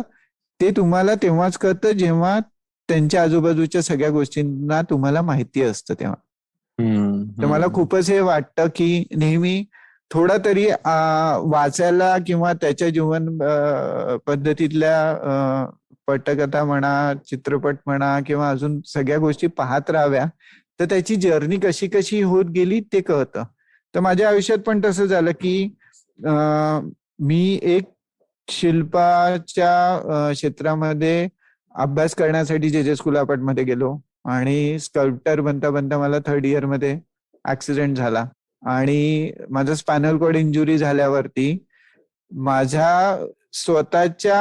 ते तुम्हाला तेव्हाच कळतं जेव्हा त्यांच्या आजूबाजूच्या सगळ्या गोष्टींना तुम्हाला माहिती असतं तेव्हा. तर मला खूपच हे वाटतं की नेहमी थोडा तरी वाचायला किंवा त्याच्या जीवन पद्धतीतल्या पटकथा म्हणा, चित्रपट म्हणा किंवा अजून सगळ्या गोष्टी पाहत राहाव्या, तर त्याची जर्नी कशी कशी होत गेली ते कळतं. तर माझ्या आयुष्यात पण तसं झालं की मी एक शिल्पाच्या क्षेत्रामध्ये अभ्यास करण्यासाठी जे स्कूल मध्ये गेलो. आणि स्कल्प्टर बनता बनता मला 3rd इयर मध्ये ऍक्सिडेंट झाला आणि माझा स्पायनल कॉर्ड इंजुरी झाल्यावरती माझ्या स्वतःच्या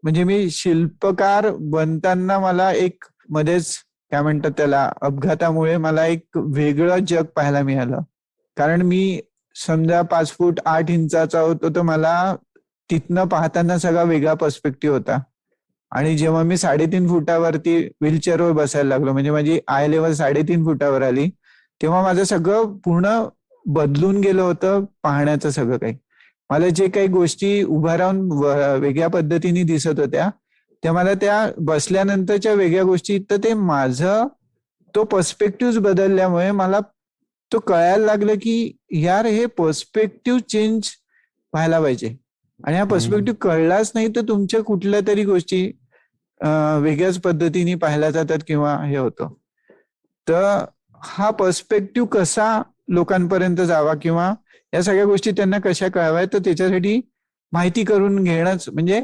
म्हणजे मी शिल्पकार बनताना मला एक मध्येच काय म्हणतात त्याला अपघातामुळे मला एक वेगळं जग पाहायला मिळालं. कारण मी समजा 5 फूट 8 इंचाचा होतो तर मला तिथनं पाहताना सगळा वेगळा पर्स्पेक्टिव्ह होता. आणि जेव्हा मी 3.5 फुटावरती व्हीलचेअरवर बसायला लागलो म्हणजे माझी आय लेवल 3.5 फुटावर आली तेव्हा माझं सगळं पूर्ण बदलून गेलं होतं पाहण्याचं सगळं काही. मला जे काही गोष्टी उभा राहून वेगळ्या पद्धतीने दिसत होत्या त्या मला त्या बसल्यानंतरच्या वेगळ्या गोष्टी तर ते माझं तो पर्स्पेक्टिव्ह बदलल्यामुळे मला तो कळायला लागलं की यार हे पर्स्पेक्टिव्ह चेंज व्हायला पाहिजे. आणि हा पर्स्पेक्टिव्ह कळलाच नाही तर तुमच्या कुठल्या तरी गोष्टी वेगळ्याच पद्धतीने पाहिल्या जातात किंवा हे होतं. तर हा पर्स्पेक्टिव्ह कसा लोकांपर्यंत जावा किंवा या सगळ्या गोष्टी त्यांना कशा कळाव्या तर त्याच्यासाठी माहिती करून घेणंच म्हणजे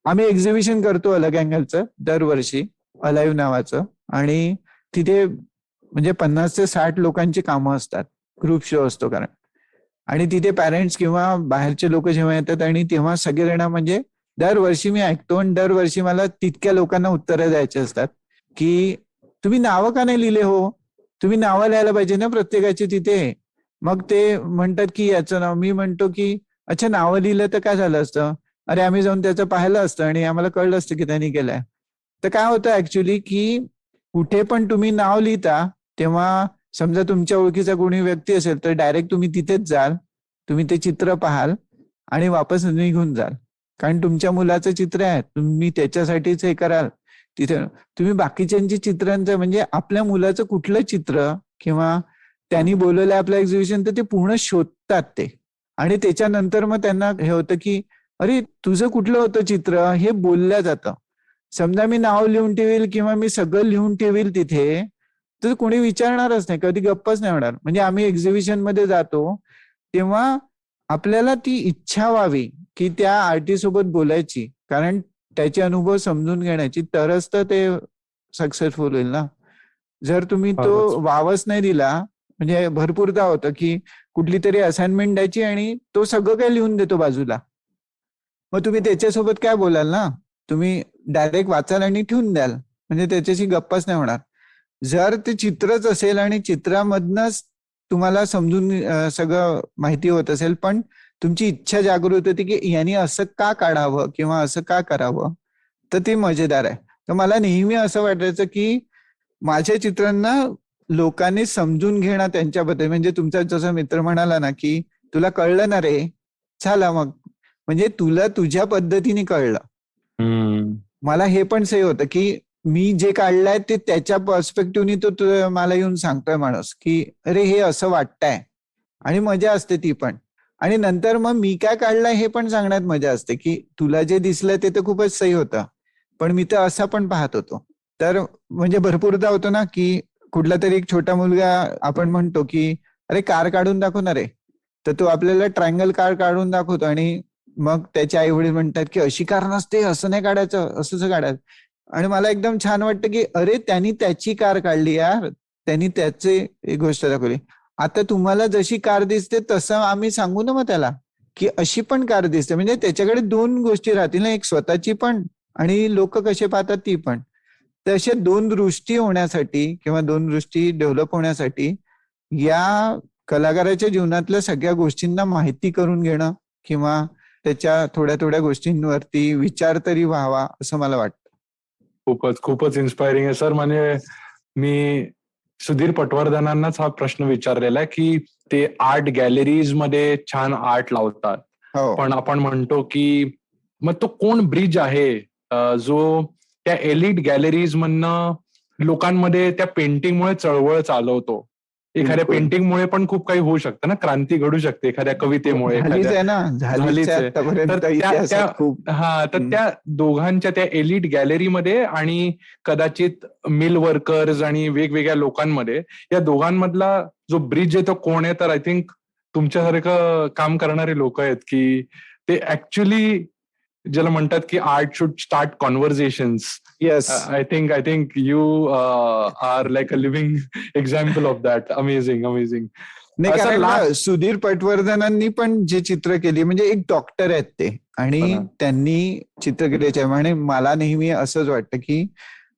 आम्ही एक्झिबिशन करतो अलग अँगलचं दरवर्षी अलाइव्ह नावाचं आणि तिथे म्हणजे 50 ते 60 लोकांची कामं असतात. ग्रुप शो असतो कारण आणि तिथे पॅरेंट्स किंवा बाहेरचे लोक जेव्हा येतात आणि तेव्हा सगळेजण म्हणजे दरवर्षी मी ऐकतो आणि दरवर्षी मला तितक्या लोकांना उत्तरं द्यायची असतात की तुम्ही नावं का नाही लिहिले हो, तुम्ही नावं लिहायला पाहिजे ना प्रत्येकाची तिथे. मग ते म्हणतात की याचं नाव, मी म्हणतो की अच्छा नावं लिहिलं तर काय झालं असतं, अरे आम्ही जाऊन त्याचं पाहिलं असतं आणि आम्हाला कळलं असतं की त्यांनी केलंय. तर काय होतं ऍक्च्युली की कुठे पण तुम्ही नाव लिहिता तेव्हा समजा तुमच्या ओळखीचा कोणी व्यक्ती असेल तर डायरेक्ट तुम्ही तिथेच जाल, तुम्ही ते चित्र पाहाल आणि वापस निघून जाल. कारण तुमच्या मुलाचं चित्र आहे, तुम्ही त्याच्यासाठीच हे कराल. तिथे तुम्ही बाकीच्यांची चित्रांचं म्हणजे आपल्या मुलाचं कुठलं चित्र किंवा त्यांनी बोलवलं आपलं एक्झिबिशन तर ते पूर्ण शोधतात ते आणि त्याच्यानंतर मग त्यांना हे होतं की अरे तुझं कुठलं होतं चित्र हे बोललं जातं. समजा मी नाव लिहून ठेवील किंवा मी सगळं लिहून ठेवील तिथे तर कोणी विचारणारच नाही, कधी गप्पच नाही होणार. म्हणजे आम्ही एक्झिबिशन मध्ये जातो तेव्हा आपल्याला ती इच्छा व्हावी की त्या आर्टिस्ट सोबत बोलायची कारण त्याचे अनुभव समजून घेण्याची, तरच तर ते सक्सेसफुल होईल ना. जर तुम्ही तो वावच नाही दिला म्हणजे भरपूरदा होतं की कुठली तरी असाइनमेंट द्यायची आणि तो सगळं काही लिहून देतो बाजूला, मग तुम्ही त्याच्यासोबत काय बोलाल ना, तुम्ही डायरेक्ट वाचाल आणि ठेवून द्याल म्हणजे त्याच्याशी गप्पाच नाही होणार. जर ते चित्रच असेल आणि चित्रामधनच तुम्हाला समजून सगळं माहिती होत असेल पण तुमची इच्छा जागृत होती की यांनी असं का काढावं किंवा असं का करावं तर ते मजेदार आहे. तर मला नेहमी असं वाटायचं की माझ्या चित्रांना लोकांनी समजून घेणं त्यांच्याबद्दल, म्हणजे तुमचा जसा मित्र म्हणाला ना की तुला कळलं ना रे, झाला मग म्हणजे तुला तुझ्या पद्धतीने कळलं. मला हे पण सही होतं की मी जे काढलंय ते त्याच्या पर्स्पेक्टिव्हनी तो मला येऊन सांगतोय माणूस की अरे हे असं वाटतंय आणि मजा असते ती पण. आणि नंतर मग मी काय काढलंय हे पण सांगण्यात मजा असते की तुला जे दिसलं ते तर खूपच सही होतं पण मी तर असा पण पाहत होतो. तर म्हणजे भरपूरदा होतो ना की कुठला तरी एक छोटा मुलगा आपण म्हणतो की अरे कार काढून दाखव ना रे, तर तो आपल्याला ट्रायंगल कार काढून दाखवतो आणि मग त्याचे आई वडील म्हणतात की अशी कार नसते, असं नाही काढायचं, असंच काढायचं. आणि मला एकदम छान वाटतं की अरे त्यांनी त्याची कार काढली यार, त्यांनी त्याची एक गोष्ट दाखवली. आता तुम्हाला जशी कार दिसते तसं आम्ही सांगू ना मग त्याला की अशी पण कार दिसते, म्हणजे त्याच्याकडे 2 गोष्टी राहतील ना, एक स्वतःची पण आणि लोक कसे पाहतात ती पण. तर अशा 2 दृष्टी होण्यासाठी किंवा 2 दृष्टी डेव्हलप होण्यासाठी या कलाकाराच्या जीवनातल्या सगळ्या गोष्टींना माहिती करून घेणं किंवा त्याच्या थोड्या थोड्या गोष्टींवरती विचार तरी व्हावा असं मला वाटतं. खूपच इन्स्पायरिंग आहे सर. म्हणजे मी सुधीर पटवर्धनांनाच हा प्रश्न विचारलेला आहे की ते आर्ट गॅलरीज मध्ये छान आर्ट लावतात पण आपण म्हणतो की मग तो कोण ब्रिज आहे जो त्या एलिट गॅलरीज मधनं लोकांमध्ये त्या पेंटिंगमुळे चळवळ चालवतो. एखाद्या पेंटिंगमुळे पण खूप काही होऊ शकतं ना, क्रांती घडू शकते एखाद्या कवितेमुळे, झालीच आहे ना, झालीच आहे. तर त्या दोघांच्या त्या एलिट गॅलरीमध्ये आणि कदाचित मिल वर्कर्स आणि वेगवेगळ्या लोकांमध्ये या दोघांमधला जो ब्रिज आहे तो कोण आहे, तर आय थिंक तुमच्यासारखं काम करणारे लोक आहेत की ते ऍक्च्युली ज्याला म्हणतात की art should start conversations. Yes. I think you are like a living example of that. Amazing amazing. नाही, असं कारण last- सुधीर पटवर्धनांनी पण जे चित्र केली, म्हणजे एक डॉक्टर आहेत ते, आणि हा. त्यांनी चित्रकलेच्या म्हणे मला नेहमी असंच वाटतं की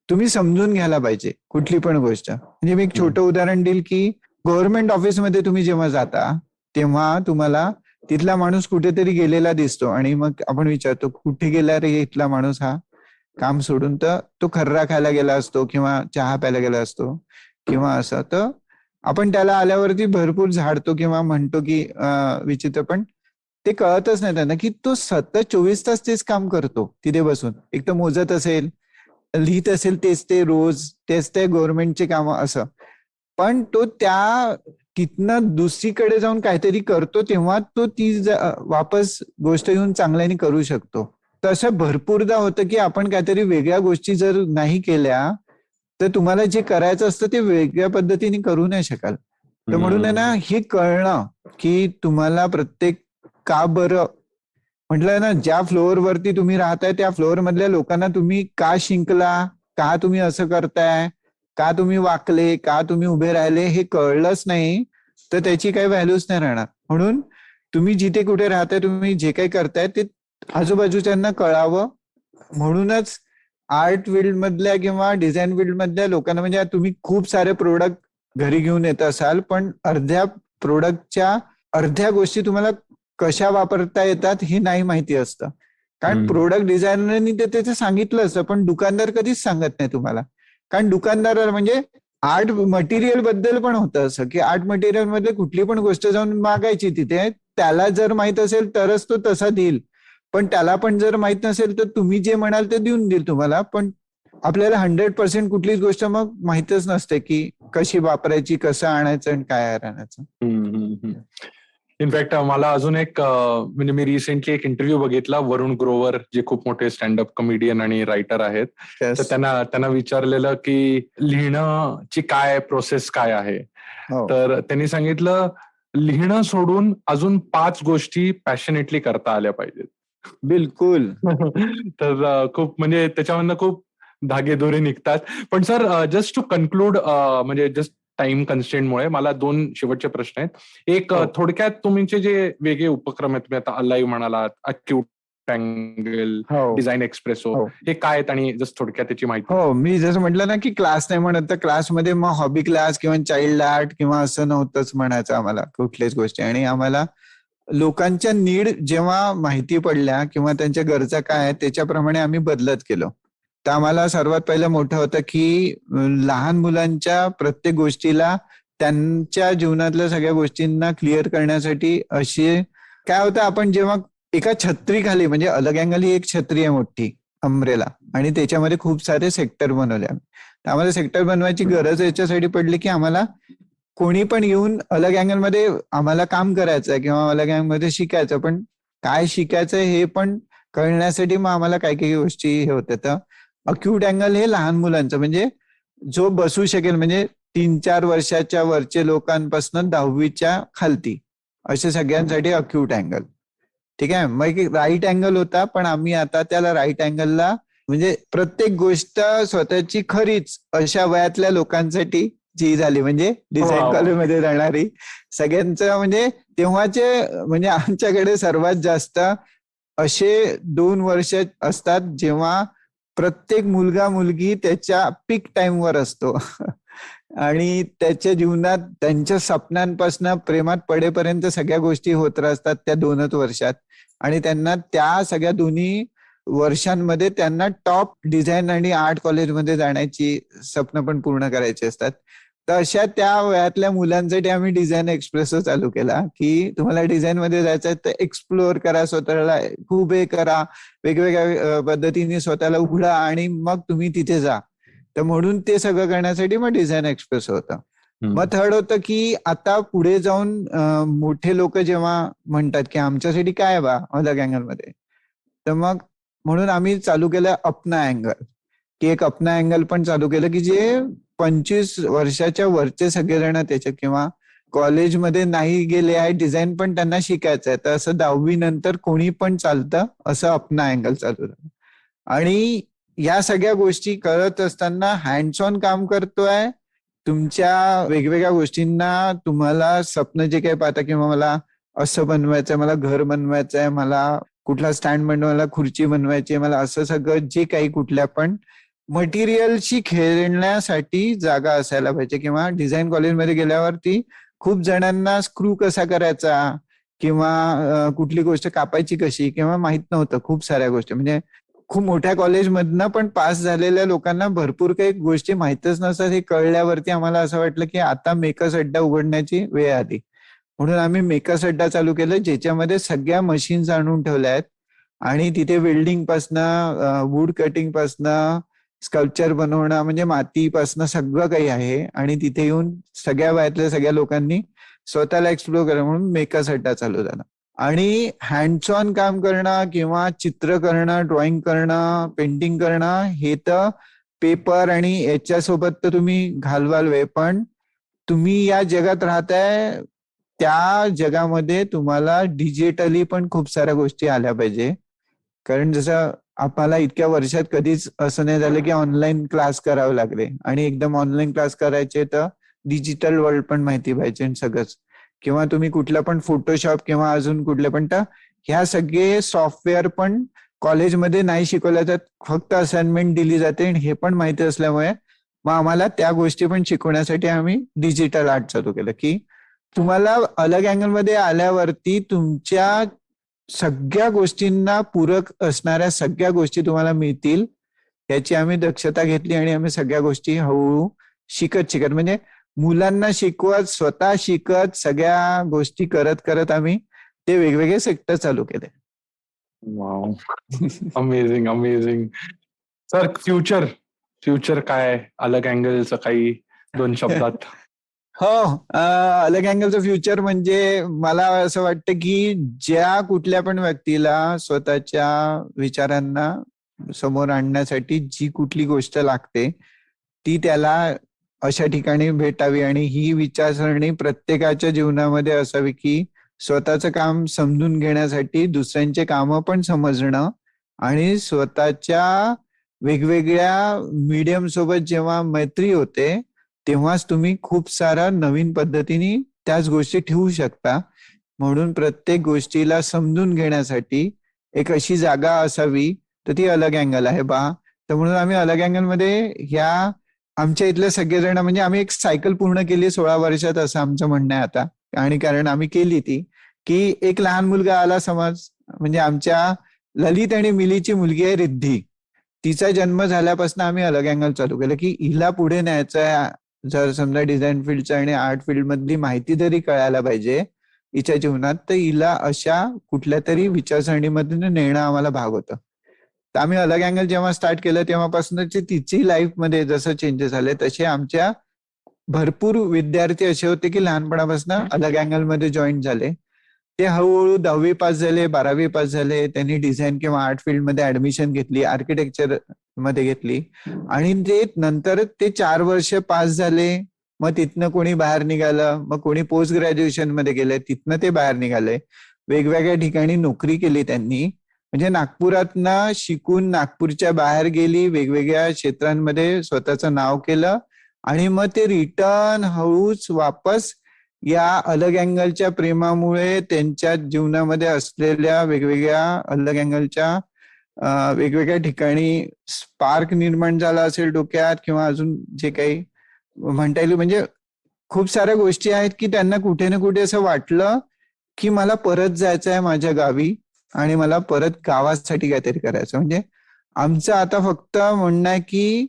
तुम्ही समजून घ्यायला पाहिजे कुठली पण गोष्ट. म्हणजे मी एक छोटं उदाहरण देईल की गव्हर्नमेंट ऑफिसमध्ये तुम्ही जेव्हा जाता तेव्हा तुम्हाला तिथला माणूस कुठेतरी गेलेला दिसतो आणि मग आपण विचारतो कुठे गेला रे इथला माणूस हा काम सोडून. तर तो खर्रा खायला गेला असतो किंवा चहा प्यायला गेला असतो किंवा असं. तर आपण त्याला आल्यावरती भरपूर झाडतो किंवा म्हणतो की विचित्र, पण ते कळतच नाही त्यांना की तो सतत 24 तास तेच काम करतो तिथे बसून. एक तर मोजत असेल, लिहित असेल तेच ते रोज, तेच ते गव्हर्नमेंटचे काम असं. पण तो त्या तिथनं दुसरीकडे जाऊन काहीतरी करतो तेव्हा तो ती वापस गोष्ट येऊन चांगल्याने करू शकतो. तसं भरपूरदा होतं की आपण काहीतरी वेगळ्या गोष्टी जर नाही केल्या तर तुम्हाला जे करायचं असतं ते वेगळ्या पद्धतीने करू नाही शकाल. तर म्हणून आहे ना, हे कळणं की तुम्हाला प्रत्येक का बरं म्हटलं ना, ज्या फ्लोअर वरती तुम्ही राहताय त्या फ्लोअर मधल्या लोकांना तुम्ही का शिंकला, का तुम्ही असं करताय, का तुम्ही वाकले, का तुम्ही उभे राहिले, हे कळलंच नाही तर त्याची काही व्हॅल्यूच नाही राहणार. म्हणून तुम्ही जिथे कुठे राहताय, तुम्ही जे काही करताय ते आजूबाजूच्यांना कळावं. म्हणूनच आर्ट फील्ड मधल्या किंवा डिझाईन फील्ड मधल्या लोकांना, म्हणजे तुम्ही खूप सारे प्रोडक्ट घरी घेऊन येत असाल पण अर्ध्या प्रोडक्टच्या अर्ध्या गोष्टी तुम्हाला कशा वापरता येतात हे नाही माहिती असतं. कारण प्रोडक्ट डिझायनरनी ते त्याचं सांगितलं असतं पण दुकानदार कधीच सांगत नाही तुम्हाला. कारण दुकानदार म्हणजे आर्ट मटेरियल बद्दल पण होतं असं की आर्ट मटेरियल मध्ये कुठली पण गोष्ट जाऊन मागायची तिथे, त्याला जर माहित असेल तरच तो तसा देईल, पण त्याला पण जर माहित नसेल तर तुम्ही जे म्हणाल ते देऊन देईल तुम्हाला. पण आपल्याला 100% कुठलीच गोष्ट मग माहितच नसते की कशी वापरायची, कसं आणायचं आणि काय आणायचं. इनफॅक्ट मला अजून एक म्हणजे मी रिसेंटली एक इंटरव्ह्यू बघितला वरुण ग्रोवर, जे खूप मोठे स्टँडअप कॉमेडियन आणि रायटर आहेत. तर त्यांना विचारलेलं की लिहिण्याची काय प्रोसेस काय आहे. तर त्यांनी सांगितलं लिहिणं सोडून अजून 5 गोष्टी पॅशनेटली करता आल्या पाहिजेत. बिलकुल. तर खूप म्हणजे त्याच्यामधनं खूप धागेदोरे निघतात. पण सर जस्ट टू कन्क्लूड, म्हणजे जस्ट टाइम कन्स्टेंटमुळे मला 2 शेवटचे प्रश्न आहेत. एक थोडक्यात तुमचे जे वेगळे उपक्रम आहेत, तुम्ही आता अलाइव्ह म्हणालात, अक्यूट अँगल, डिझाईन एक्सप्रेसो, हे काय आहेत आणि जस्ट थोडक्यात त्याची माहिती. हो, मी जसं म्हटलं ना की क्लास नाही म्हणत, तर क्लासमध्ये मग हॉबी क्लास किंवा चाइल्ड आर्ट किंवा असं नव्हतंच म्हणायचं आम्हाला कुठल्याच गोष्टी. आणि आम्हाला लोकांच्या नीड जेव्हा माहिती पडल्या किंवा त्यांच्या गरजा काय आहेत त्याच्याप्रमाणे आम्ही बदलत गेलो. तर आम्हाला सर्वात पहिलं मोठं होतं की लहान मुलांच्या प्रत्येक गोष्टीला त्यांच्या जीवनातल्या सगळ्या गोष्टींना क्लिअर करण्यासाठी असे काय होतं, आपण जेव्हा एका छत्रीखाली, म्हणजे अलग अँगल ही एक छत्री आहे मोठी अम्ब्रेला, आणि त्याच्यामध्ये खूप सारे सेक्टर बनवले आम्ही. तर आम्हाला सेक्टर बनवायची गरज याच्यासाठी पडली की आम्हाला कोणी पण येऊन अलग अँगल मध्ये आम्हाला काम करायचं आहे किंवा अलग अँगल मध्ये शिकायचं, पण काय शिकायचं हे पण कळण्यासाठी मग आम्हाला काही काही गोष्टी हे होत्या. तर अक्यूट अँगल हे लहान मुलांचं, म्हणजे जो बसू शकेल, म्हणजे 3-4 वर्षाच्या वरचे लोकांपासून 10वीच्या खालती असे सगळ्यांसाठी अक्यूट अँगल. ठीक आहे. मग एक राईट अँगल होता, पण आम्ही आता त्याला राईट अँगलला म्हणजे प्रत्येक गोष्ट स्वतःची खरीच अशा वयातल्या लोकांसाठी जी झाली, म्हणजे डिझाईन कॉलेजमध्ये जाणारी सगळ्यांचं, म्हणजे तेव्हाचे म्हणजे आमच्याकडे सर्वात जास्त असे 2 वर्ष असतात जेव्हा प्रत्येक मुलगा मुलगी त्याच्या पीक टाइमवर असतो आणि त्याच्या जीवनात त्यांच्या स्वप्नांपासून प्रेमात पडेपर्यंत सगळ्या गोष्टी होत असतात त्या 2च वर्षात. आणि त्यांना त्या सगळ्या दोन्ही वर्षांमध्ये त्यांना टॉप डिझाईन आणि आर्ट कॉलेजमध्ये जाण्याची स्वप्न पण पूर्ण करायची असतात. तर अशा त्या वयातल्या मुलांसाठी आम्ही डिझाईन एक्सप्रेसो चालू केला की तुम्हाला डिझाईन मध्ये जायचं तर एक्सप्लोअर करा, स्वतःला खूप हे करा, वेगवेगळ्या पद्धतीने स्वतःला उघडा आणि मग तुम्ही तिथे जा. तर म्हणून ते सगळं करण्यासाठी मग डिझाईन एक्सप्रेस होतं. मग थर्ड होतं की आता पुढे जाऊन मोठे लोक जेव्हा म्हणतात की आमच्यासाठी काय बा अलग अँगल मध्ये, तर मग म्हणून आम्ही चालू केलं अपना अँगल, की एक अपना अँगल पण चालू केलं की जे 25 वर्षाच्या वरचे सगळेजण त्याच्यात किंवा कॉलेजमध्ये नाही गेले आहे, डिझाईन पण त्यांना शिकायचं आहे, तर असं 10वी नंतर कोणी पण चालतं असं अपना अँगल चालू झालं. आणि या सगळ्या गोष्टी करत असताना हँड्स ऑन काम करतोय. तुमच्या वेगवेगळ्या गोष्टींना तुम्हाला स्वप्न जे काही पाहता, किंवा मला असं बनवायचंय, मला घर बनवायचंय, मला कुठला स्टँड बनवायला, खुर्ची बनवायची, मला असं सगळं जे काही कुठल्या पण मटेरियलशी खेळण्यासाठी जागा असायला पाहिजे. किंवा डिझाईन कॉलेजमध्ये गेल्यावरती खूप जणांना स्क्रू कसा करायचा किंवा कुठली गोष्ट कापायची कशी किंवा माहित नव्हतं. खूप साऱ्या गोष्टी, म्हणजे खूप मोठ्या कॉलेजमधनं पण पास झालेल्या लोकांना भरपूर काही गोष्टी माहितच नसतात. हे कळल्यावरती आम्हाला असं वाटलं की आता मेकर्स अड्डा उघडण्याची वेळ आली. म्हणून आम्ही मेकर्स अड्डा चालू केलं, ज्याच्यामध्ये सगळ्या मशीन्स आणून ठेवल्या आहेत आणि तिथे वेल्डिंग पासनं, वूड कटिंग पासनं, स्कल्पचर बनवणं, म्हणजे मातीपासनं सगळं काही आहे. आणि तिथे येऊन सगळ्या वयातल्या सगळ्या लोकांनी स्वतःला एक्सप्लोर करा म्हणून मेकर्स अड्डा चालू झाला. आणि हँड्स ऑन काम करणं किंवा चित्र करणं, ड्रॉइंग करणं, पेंटिंग करणं, हे तर पेपर आणि याच्यासोबत तर तुम्ही घालवाल वेळ, पण तुम्ही या जगात राहताय त्या जगामध्ये तुम्हाला डिजिटली पण खूप साऱ्या गोष्टी आल्या पाहिजे. कारण जसं आपल्याला इतक्या वर्षात कधीच असं नाही झालं की ऑनलाईन क्लास करावे लागले, आणि एकदम ऑनलाईन क्लास करायचे तर डिजिटल वर्ल्ड पण माहिती पाहिजे सगळंच. किंवा तुम्ही कुठलं पण फोटोशॉप किंवा अजून कुठले पण, तर ह्या सगळे सॉफ्टवेअर पण कॉलेजमध्ये नाही शिकवल्या जात, फक्त असाइनमेंट दिली जाते. आणि हे पण माहिती असल्यामुळे मग आम्हाला त्या गोष्टी पण शिकवण्यासाठी आम्ही डिजिटल आर्ट चालू केलं, की तुम्हाला अलग अँगलमध्ये आल्यावरती तुमच्या सगळ्या गोष्टींना पूरक असणाऱ्या सगळ्या गोष्टी तुम्हाला मिळतील, याची आम्ही दक्षता घेतली. आणि आम्ही सगळ्या गोष्टी हळूहळू शिकत म्हणजे मुलांना शिकवत, स्वतः शिकत, सगळ्या गोष्टी करत करत आम्ही ते वेगवेगळे सेक्टर चालू केले. Wow, amazing amazing. Sir, future काय अलग अँगलचं, काही 2 शब्दात? हो, अलग अँगलचं फ्युचर म्हणजे मला असं वाटतं की ज्या कुठल्या पण व्यक्तीला स्वतःच्या विचारांना समोर आणण्यासाठी जी कुठली गोष्ट लागते ती त्याला अशा ठिकाणी भेटावी. आणि ही विचारसरणी प्रत्येकाच्या जीवनामध्ये असावी की स्वतःचं काम समजून घेण्यासाठी दुसऱ्यांचे कामं पण समजणं, आणि स्वतःच्या वेगवेगळ्या मीडियम सोबत जेव्हा मैत्री होते तेव्हाच तुम्ही खूप सारा नवीन पद्धतीने त्याच गोष्टी ठेवू शकता. म्हणून प्रत्येक गोष्टीला समजून घेण्यासाठी एक अशी जागा असावी, तर ती अलग अँगल आहे बा. तर म्हणून आम्ही अलग अँगलमध्ये ह्या आमच्या इथले सगळेजण, म्हणजे आम्ही एक सायकल पूर्ण केली 16 वर्षात असं आमचं म्हणणं आहे आता. आणि कारण आम्ही केली ती, की एक लहान मुलगा आला समज, म्हणजे आमच्या ललित आणि मिलीची मुलगी आहे रिद्धी. तिचा जन्म झाल्यापासून आम्ही अलग अँगल चालू केलं की हिला पुढे न्यायचं आहे. जर समजा डिझाईन फील्डचं आणि आर्ट फील्ड मधली माहिती जरी कळायला पाहिजे हिच्या जीवनात, तर हिला अशा कुठल्या तरी विचारसरणीमधून नेणं आम्हाला भाग होतं. तर आम्ही अलग अँगल जेव्हा स्टार्ट केलं तेव्हापासून तिची लाईफमध्ये जसं चेंजेस झाले, तसे आमच्या भरपूर विद्यार्थी असे होते की लहानपणापासून अलग अँगल मध्ये जॉईन झाले. ते हळूहळू 10वी पास झाले, 12वी पास झाले, त्यांनी डिझाईन किंवा आर्ट फील्ड मध्ये ऍडमिशन घेतली, आर्किटेक्चर मध्ये घेतली. आणि ते नंतर ते 4 वर्ष पास झाले, मग तिथनं कोणी बाहेर निघालं, मग कोणी पोस्ट ग्रॅज्युएशन मध्ये गेले, तिथनं ते बाहेर निघाले, वेगवेगळ्या ठिकाणी नोकरी केली त्यांनी. म्हणजे नागपुरातनं शिकून नागपूरच्या बाहेर गेली, वेगवेगळ्या क्षेत्रांमध्ये स्वतःचं नाव केलं, आणि मग ते रिटर्न हळूच वापस या अलग अँगलच्या प्रेमामुळे त्यांच्या जीवनामध्ये असलेल्या वेगवेगळ्या अलग अँगलच्या वेगवेगळ्या ठिकाणी स्पार्क निर्माण झाला असेल डोक्यात, किंवा अजून जे काही म्हणता येईल, म्हणजे खूप साऱ्या गोष्टी आहेत की त्यांना कुठे ना कुठे असं वाटलं की मला परत जायचं आहे माझ्या गावी, आणि मला परत गावासाठी काहीतरी करायचं. म्हणजे आमचं आता फक्त म्हणणं आहे की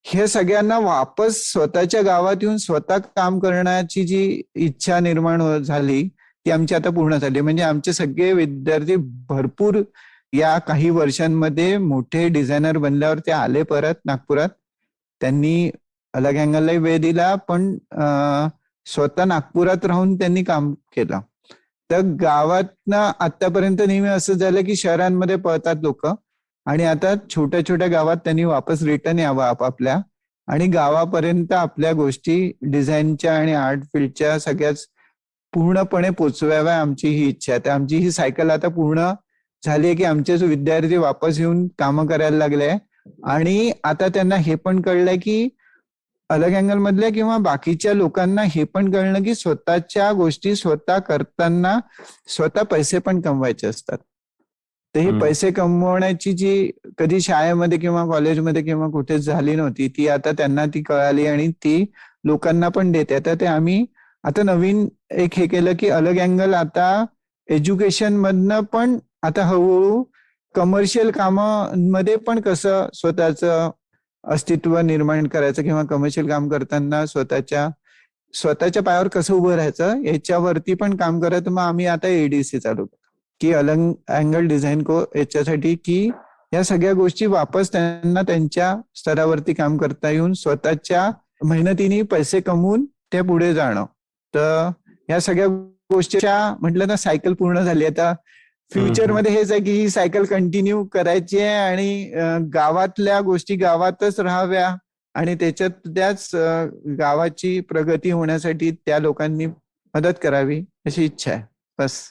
हे सगळ्यांना वापस स्वतःच्या गावात येऊन स्वतः काम करण्याची जी इच्छा निर्माण झाली ती आमची आता पूर्ण झाली. म्हणजे आमचे सगळे विद्यार्थी भरपूर या काही वर्षांमध्ये मोठे डिझायनर बनल्यावर ते आले परत नागपुरात. त्यांनी अलग अँगललाही वेळ दिला, पण स्वतः नागपुरात राहून त्यांनी काम केलं. तर गावातनं आतापर्यंत नेहमी असं झालं की शहरांमध्ये पळतात लोक, आणि आता छोट्या छोट्या गावात त्यांनी वापस रिटर्न यावं आपापल्या, आणि गावापर्यंत आपल्या गोष्टी डिझाईनच्या आणि आर्ट फील्डच्या सगळ्याच पूर्णपणे पोचवाव्या, आमची ही इच्छा आहे. तर आमची ही सायकल आता पूर्ण झाली आहे की आमचे जो विद्यार्थी वापस येऊन कामं करायला लागले आणि आता त्यांना हे पण कळलंय की अलग अँगल मधल्या किंवा बाकीच्या लोकांना हे पण कळलं की स्वतःच्या गोष्टी स्वतः करताना स्वतः पैसे पण कमवायचे असतात. तर हे पैसे कमवण्याची जी कधी शाळेमध्ये किंवा कॉलेजमध्ये किंवा कुठेच झाली नव्हती, ती आता त्यांना ती कळाली आणि ती लोकांना पण देते. तर ते आम्ही आता नवीन एक हे केलं की अलग अँगल आता एज्युकेशन मधनं पण आता हळूहळू कमर्शियल कामामध्ये पण कसं स्वतःचं अस्तित्व निर्माण करायचं किंवा कमर्शियल काम करताना स्वतःच्या पायावर कसं उभं राहायचं याच्यावरती पण काम करत मग आम्ही आता एडीसी चालू केलं की अलग अँगल डिझाईन याच्यासाठी की या सगळ्या गोष्टी वापस त्यांना त्यांच्या स्तरावरती काम करता येऊन स्वतःच्या मेहनतीने पैसे कमवून ते पुढे जाणं. तर या सगळ्या गोष्टीच्या म्हटलं ना सायकल पूर्ण झाली. आता फ्युचरमध्ये हेच आहे की ही सायकल कंटिन्यू करायची आहे आणि गावातल्या गोष्टी गावातच राहाव्या आणि त्याच गावाची प्रगती होण्यासाठी त्या लोकांनी मदत करावी अशी इच्छा आहे बस.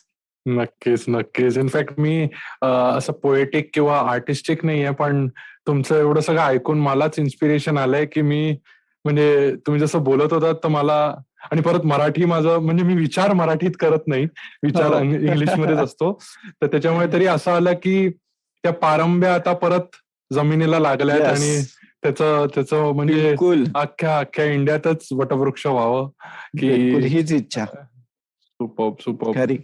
नक्कीच. इनफॅक्ट मी असं पोएटिक किंवा आर्टिस्टिक नाहीये, पण तुमचं एवढं सगळं ऐकून मलाच इन्स्पिरेशन आलंय की मी म्हणजे तुम्ही जसं बोलत होतात तर मला आणि परत मराठी माझं म्हणजे मी विचार मराठीत करत नाही, विचार इंग्लिशमध्येच असतो. तर त्याच्यामुळे तरी असं आलं की त्या पारंब्या आता परत जमिनीला लागल्यात आणि त्याचं म्हणजे अख्ख्या इंडियातच वटवृक्ष व्हावं की हीच इच्छा. Super.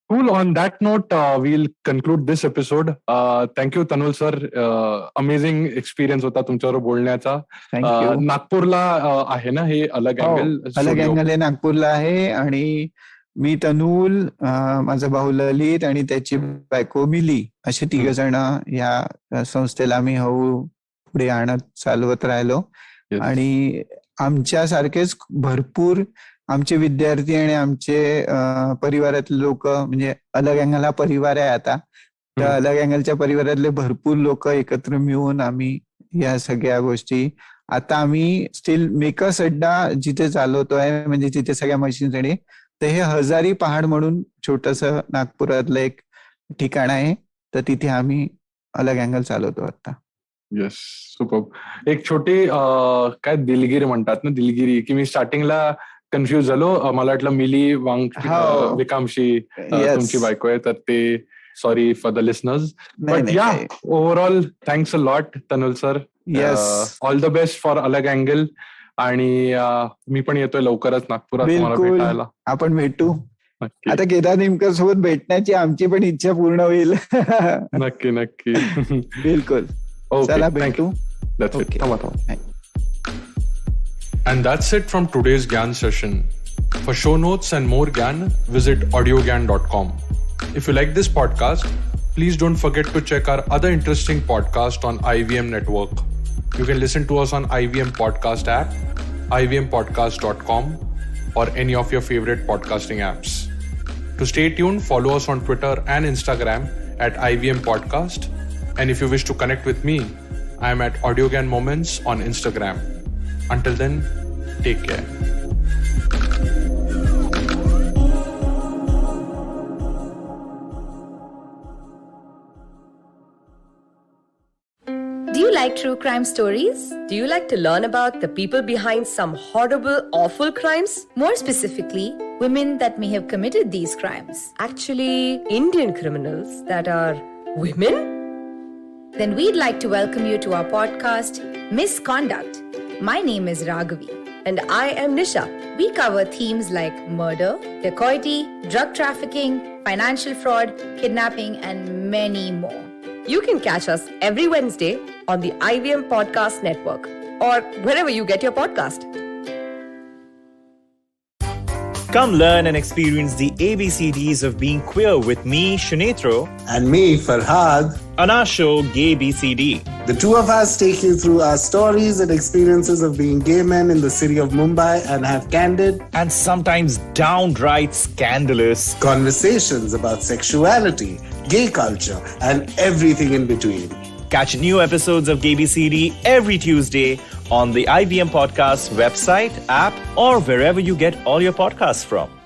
Cool. On that note, we'll conclude this episode. Thank you, Tanul sir. Amazing experience होता तुमच्यावर बोलण्याचा. नागपूरला आहे ना हे अलग अँगल? अलग अँगल हे नागपूरला आहे आणि मी तनुल, माझा भाऊ ललित आणि त्याची बायको मिली असे 3 जण या संस्थेला आम्ही हळू पुढे आणत चालवत राहिलो. आणि आमच्यासारखेच भरपूर आमचे विद्यार्थी आणि आमचे परिवारातले लोक म्हणजे अलग अँगल हा परिवार आहे आता, त्या अलग अँगलच्या परिवारातले भरपूर लोक एकत्र मिळून आम्ही या सगळ्या गोष्टी आता आम्ही स्टील मेकर्स अड्डा जिथे चालवतोय म्हणजे जिथे सगळ्या मशीन्स आणि तर हे हजारी पहाड म्हणून छोटस नागपुरातलं एक ठिकाण आहे, तर तिथे आम्ही अलग अँगल चालवतो आता. Yes, super. एक छोटी काय दिलगिरी म्हणतात ना, दिलगिरी की मी स्टार्टिंगला कन्फ्युज झालो, मला वाटलं मिली विकामशी तुमची बायको आहे, तर ते sorry for the listeners. But या overall thanks a lot Tanul sir. All the best for अलग अँगल आणि मी पण येतोय लवकरच नागपुरात तुम्हाला भेटायला. आपण भेटू आता. केदार निमकर सोबत भेटण्याची आमची पण इच्छा पूर्ण होईल. नक्की. बिलकुल. चला भेटू. And that's it from today's Gyan session. For show notes and more Gyan, visit audiogyan.com. If you like this podcast, please don't forget to check our other interesting podcast on IVM Network. You can listen to us on IVM Podcast app, ivmpodcast.com, or any of your favorite podcasting apps. To stay tuned, follow us on Twitter and Instagram at IVM Podcast. And if you wish to connect with me, I am at AudioGyan Moments on Instagram. Until then, take care. Do you like true crime stories? Do you like to learn about the people behind some horrible, awful crimes? More specifically, women that may have committed these crimes. Actually, Indian criminals that are women? Then we'd like to welcome you to our podcast, Misconduct. My name is Raghavi. And I am Nisha. We cover themes like murder, dacoity, drug trafficking, financial fraud, kidnapping, and many more. You can catch us every Wednesday on the IVM Podcast Network or wherever you get your podcast. Come learn and experience the ABCDs of being queer with me, Shunetro. And me, Farhad. On our show, Gay BCD. The two of us take you through our stories and experiences of being gay men in the city of Mumbai and have candid and sometimes downright scandalous conversations about sexuality, gay culture, and everything in between. Catch new episodes of GABCD every Tuesday on the IVM Podcast website, app, or wherever you get all your podcasts from.